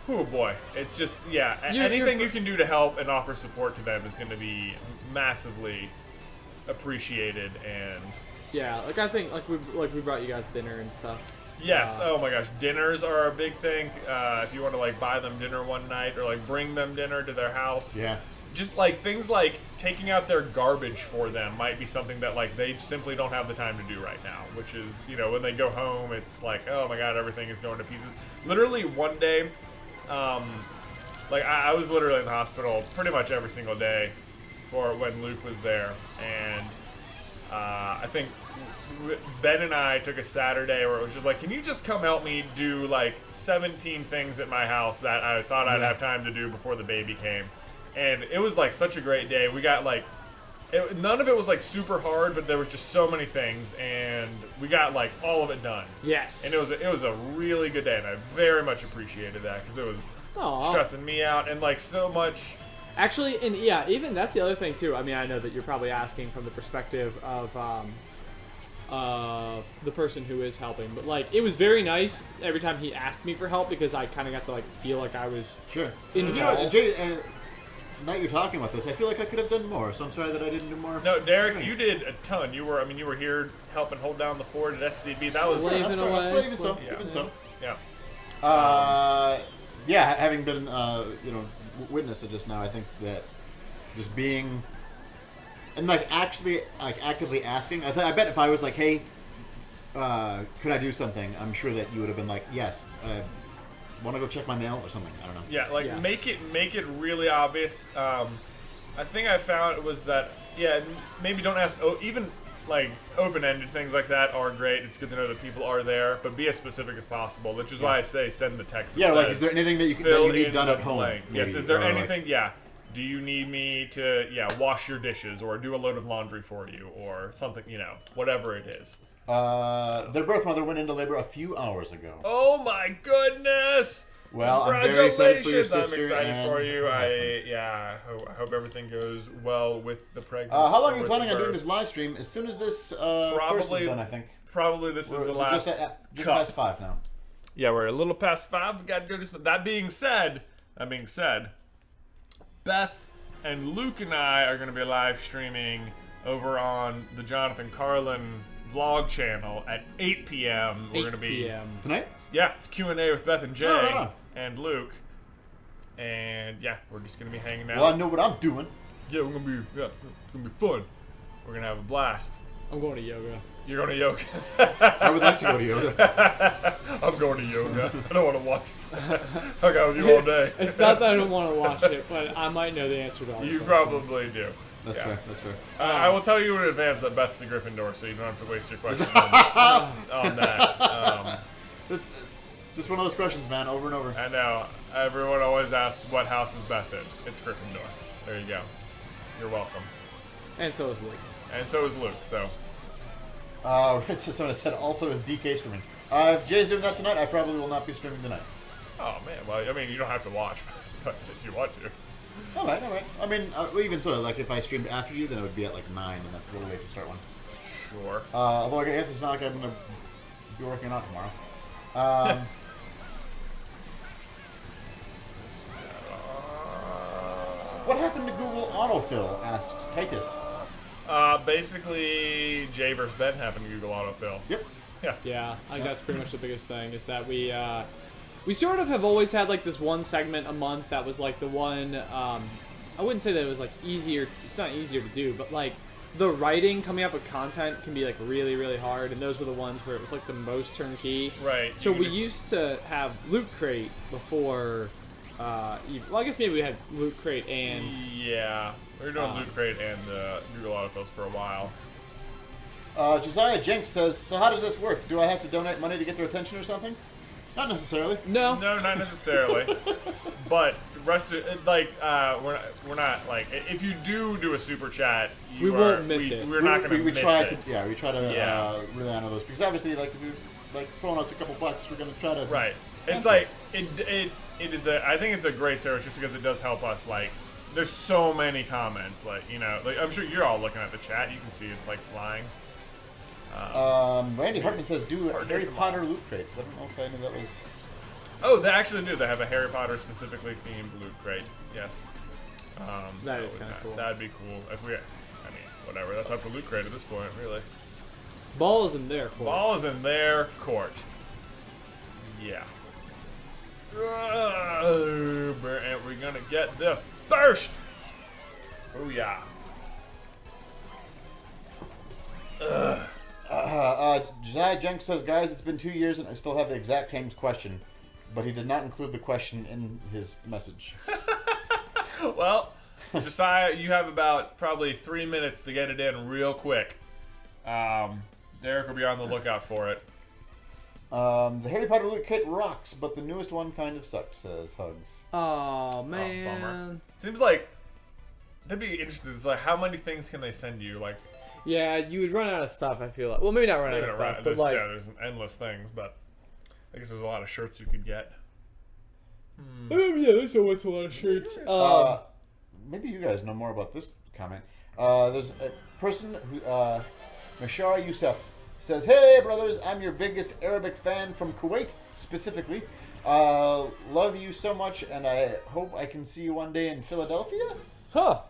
Oh boy, it's just anything you can do to help and offer support to them is going to be massively appreciated. And I think we brought you guys dinner and stuff. yes, oh my gosh, dinners are a big thing. If you want to buy them dinner one night or bring them dinner to their house. Yeah. Just things like taking out their garbage for them might be something that they simply don't have the time to do right now, which is, when they go home, it's oh my god, everything is going to pieces. Literally one day, I was literally in the hospital pretty much every single day for when Luke was there, and I think Ben and I took a Saturday where it was just can you just come help me do 17 things at my house that I thought I'd have time to do before the baby came. And it was such a great day. We got none of it was super hard, but there was just so many things, and we got all of it done. Yes. And it was a really good day, and I very much appreciated that because it was stressing me out and so much. Actually, and even that's the other thing too. I mean, I know that you're probably asking from the perspective of the person who is helping. But like, it was very nice every time he asked me for help because I kind of got to like feel like I was Sure. involved. You know, Jay, now you're talking about this, I feel like I could have done more. So I'm sorry that I didn't do more. No, Derek, you did a ton. You were here helping hold down the fort at SCB. That was Slaving away. Even so. Yeah. Even so. Yeah. Yeah, having been witness to just now, I think that just being and like actually like actively asking. I bet if I was like, hey, could I do something? I'm sure that you would have been like, yes. Want to go check my mail or something? I don't know. Yeah, like Yeah. make it really obvious. I think I found was that maybe don't ask even like open-ended things like that are great. It's good to know that people are there, but be as specific as possible. Which is why I say send the text. That Yeah, says, is there anything that you need done the at home? blank. Yes, maybe, is there or, like- anything? Do you need me to wash your dishes or do a load of laundry for you or something? Whatever it is. Their birth mother went into labor a few hours ago. Oh my goodness! Well, I'm very excited for your Congratulations! sister I'm excited and for you. her I husband. hope everything goes well with the pregnancy. How long are you with planning the on doing birth. this live stream? As soon as this course is done, I think. Probably this is the We're last. just cut. past 5 now. Yeah, we're a little past 5. We got to go to. That being said, Beth and Luke and I are going to be live streaming over on the Jonathan Carlin vlog channel at 8 p.m. We're going to be 8 p.m. Tonight? Yeah, it's Q&A with Beth and Jay right on. and Luke, and we're just going to be hanging out. Well, I know what I'm doing. Yeah, it's gonna be fun. We're gonna have a blast. I'm going to yoga. You're going to yoga. I would like to go to yoga. I'm going to yoga. I don't want to watch. I'll go with you all day. It's not that I don't want to watch it, but I might know the answer to all You the questions. probably do. That's Yeah. fair. That's fair. I will tell you in advance that Beth's a Gryffindor, so you don't have to waste your questions on that. It's just one of those questions, man, over and over. I know. Everyone always asks, what house is Beth in? It's Gryffindor. There you go. You're welcome. And so is Luke. And so is Luke, so. Someone said also is DK streaming. If Jay's doing that tonight, I probably will not be streaming tonight. Oh, man. Well, I mean, you don't have to watch, but if you want to. All right. I mean, even so, like if I streamed after you, then it would be at like 9, and that's a little late to start one. Sure. Although I guess it's not like I'm gonna be working out tomorrow. What happened to Google autofill? Asks Titus. Basically, Jay versus Ben happened to Google autofill. Yep. Yeah. Yeah, I think that's pretty much the biggest thing is that we sort of have always had like this one segment a month that was like the one. I wouldn't say that it was like easier. It's not easier to do, but like the writing coming up with content can be like really, really hard, and those were the ones where it was like the most turnkey. Right. So you can we just- used to have Loot Crate before. Well, I guess maybe we had Loot Crate and Yeah. We were doing Loot Crate and Google autofills for a while. Josiah Jenks says, so how does this work? Do I have to donate money to get their attention or something? Not necessarily. no. No, not necessarily. But the rest of like we're not like if you do a super chat, We won't miss it. We're not gonna we miss try it. to we try to really honor those because obviously like if you like throwing us a couple bucks, we're gonna try to Right. It's like it is I think it's a great service just because it does help us like. There's so many comments like like I'm sure you're all looking at the chat. You can see it's like flying. Randy Hartman says do Or Harry Digimon. Potter loot crates. I don't know if I knew that was. Oh, they actually do. They have a Harry Potter specifically themed loot crate. Yes. That is kinda cool. That'd be cool. If we, I mean, whatever. That's up to loot crate at this point, really. Ball is in there. Court. Ball is in their court. Yeah. And we're gonna get the first. Oh yeah. Josiah Jenks says, guys, it's been 2 years and I still have the exact same question, but he did not include the question in his message. Well, Josiah, you have about probably 3 minutes to get it in real quick. Derek will be on the lookout for it. The Harry Potter loot kit rocks, but the newest one kind of sucks, says Hugs. Oh Oh, man. bummer. Seems like that'd be interesting. It's like how many things can they send you? Like Yeah, you would run out of stuff. I feel like. Well, maybe not run out maybe of not stuff, right. but like. There's endless things, but I guess there's a lot of shirts you could get. Yeah, there's always a lot of shirts. Maybe you guys know more about this comment. There's a person who, Mashar Youssef, says, "Hey brothers, I'm your biggest Arabic fan from Kuwait, specifically. Love you so much, and I hope I can see you one day in Philadelphia." Huh.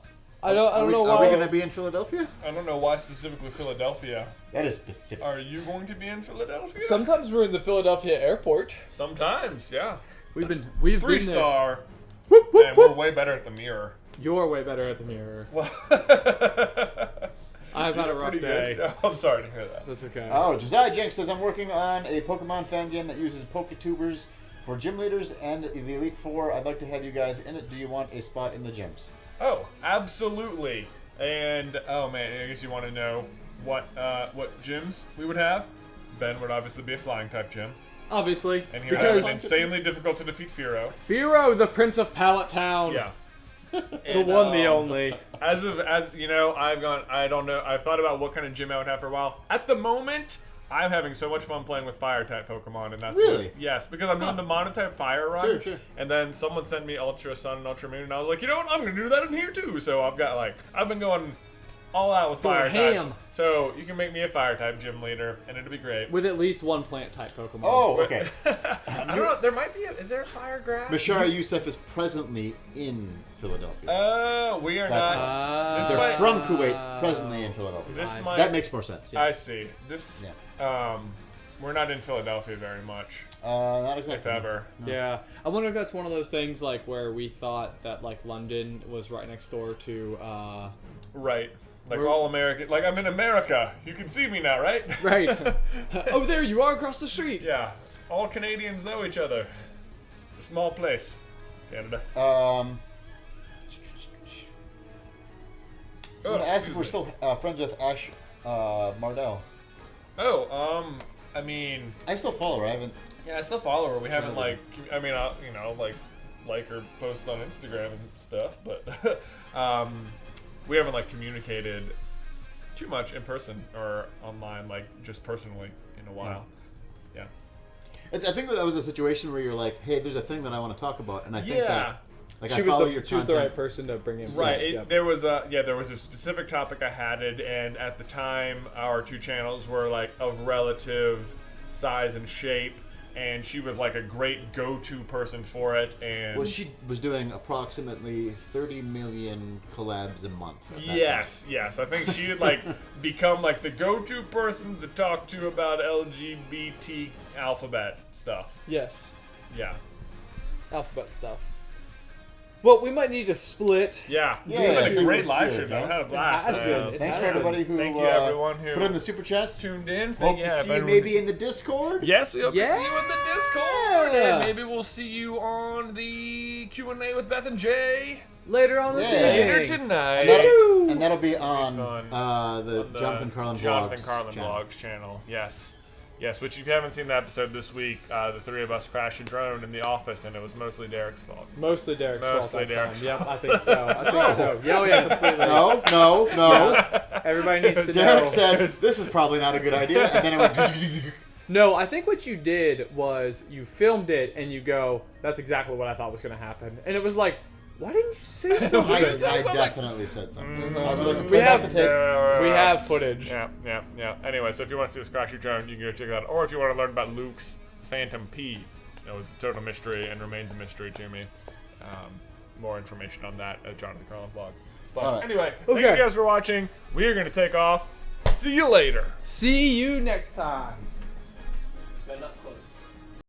I don't know why. Are we going to be in Philadelphia? I don't know why specifically Philadelphia. That is specific. Are you going to be in Philadelphia? Sometimes we're in the Philadelphia airport. Sometimes, yeah. We've been 3-star. Whoop, whoop, And we're whoop. way better at the mirror. You're way better at the mirror. Well, I've had a rough pretty day. good. I'm sorry to hear that. That's okay. Oh, Josiah Jenks says, "I'm working on a Pokemon fan game that uses Poketubers for gym leaders and the Elite Four. I'd like to have you guys in it. Do you want a spot in the gyms?" Oh, absolutely. And oh man, I guess you want to know what gyms we would have. Ben would obviously be a flying type gym, Obviously, and he would have an insanely difficult to defeat Firo. Firo, the Prince of Pallet Town. Yeah. The one, the only. As you know, I don't know. I've thought about what kind of gym I would have for a while. At the moment, I'm having so much fun playing with fire type Pokemon, and that's Really? Yes, because I'm doing the monotype fire run. Sure. And then someone sent me Ultra Sun and Ultra Moon, and I was like, you know what? I'm gonna do that in here too. So I've been going all out with fire ham. types. So you can make me a fire type gym leader, and it'll be great. With at least one plant type Pokemon. Oh, okay. I don't know. There might be. Is there a fire grass? Bashar Youssef is presently in Philadelphia. We are That's not. This They're might, from Kuwait, presently in Philadelphia. This might. That makes more sense. Yeah. I see. This. We're not in Philadelphia very much, Not exactly. if ever. No. Yeah, I wonder if that's one of those things like where we thought that like London was right next door to. Right. Like We're- all American. Like I'm in America. You can see me now, right? Right. Oh, there you are across the street. Yeah. All Canadians know each other. It's a small place, Canada. Someone asked if excuse we're me. still friends with Ash Mardell. Oh, I mean, I still follow her. I haven't. yeah, I still follow her. We haven't Totally. I mean, like her posts on Instagram and stuff, but we haven't like communicated too much in person or online, like just personally in a while. Yeah. I think that was a situation where you're like, "Hey, there's a thing that I want to talk about," and I think that, like, She I follow your was the content. right person to bring in. Right. Yeah. There was a specific topic I had it, and at the time, our two channels were like of relative size and shape, and she was like a great go-to person for it. And Well, she was doing approximately 30 million collabs a month. at that yes, I think she had like become like the go-to person to talk to about LGBT alphabet stuff. Yes. Yeah. Alphabet stuff. Well, we might need to split. Yeah. Yeah, It's I been a think great we live did, stream. I guys. had a blast. It has been. point. Thanks It for has been. everybody who Thank you, everyone who put in the super chats. tuned in. Hope Yeah, to see you everyone- maybe in the Discord. Yes, we hope to see you in the Discord, Yeah. and maybe we'll see you on the Q&A with Beth and Jay Later on this Yeah. evening. later tonight. And that'll be on fun. the On the Jonathan Carlin Jonathan Vlogs Carlin channel. Vlogs channel. Yes, which if you haven't seen the episode this week, the three of us crashed a drone in the office, and it was mostly Derek's fault. Mostly Derek's fault. Mostly that Derek's time. Yep, fault. I think so. I think so. Yeah, oh, yeah, completely. No. Everybody needs to know. Derek said, "This is probably not a good idea," and then it went. No, I think what you did was you filmed it and you go, "That's exactly what I thought was going to happen," and it was like, "Why didn't you say something?" I definitely said something. I would like to We play have back the tape. We have footage. Yeah. Anyway, so if you want to see the Scratchy Drone, you can go check it out. Or if you want to learn about Luke's Phantom P, it was a total mystery and remains a mystery to me. More information on that at Jonathan Carlin Vlogs. But All right. anyway, thank Okay. you guys for watching. We are going to take off. See you later. See you next time. Been up.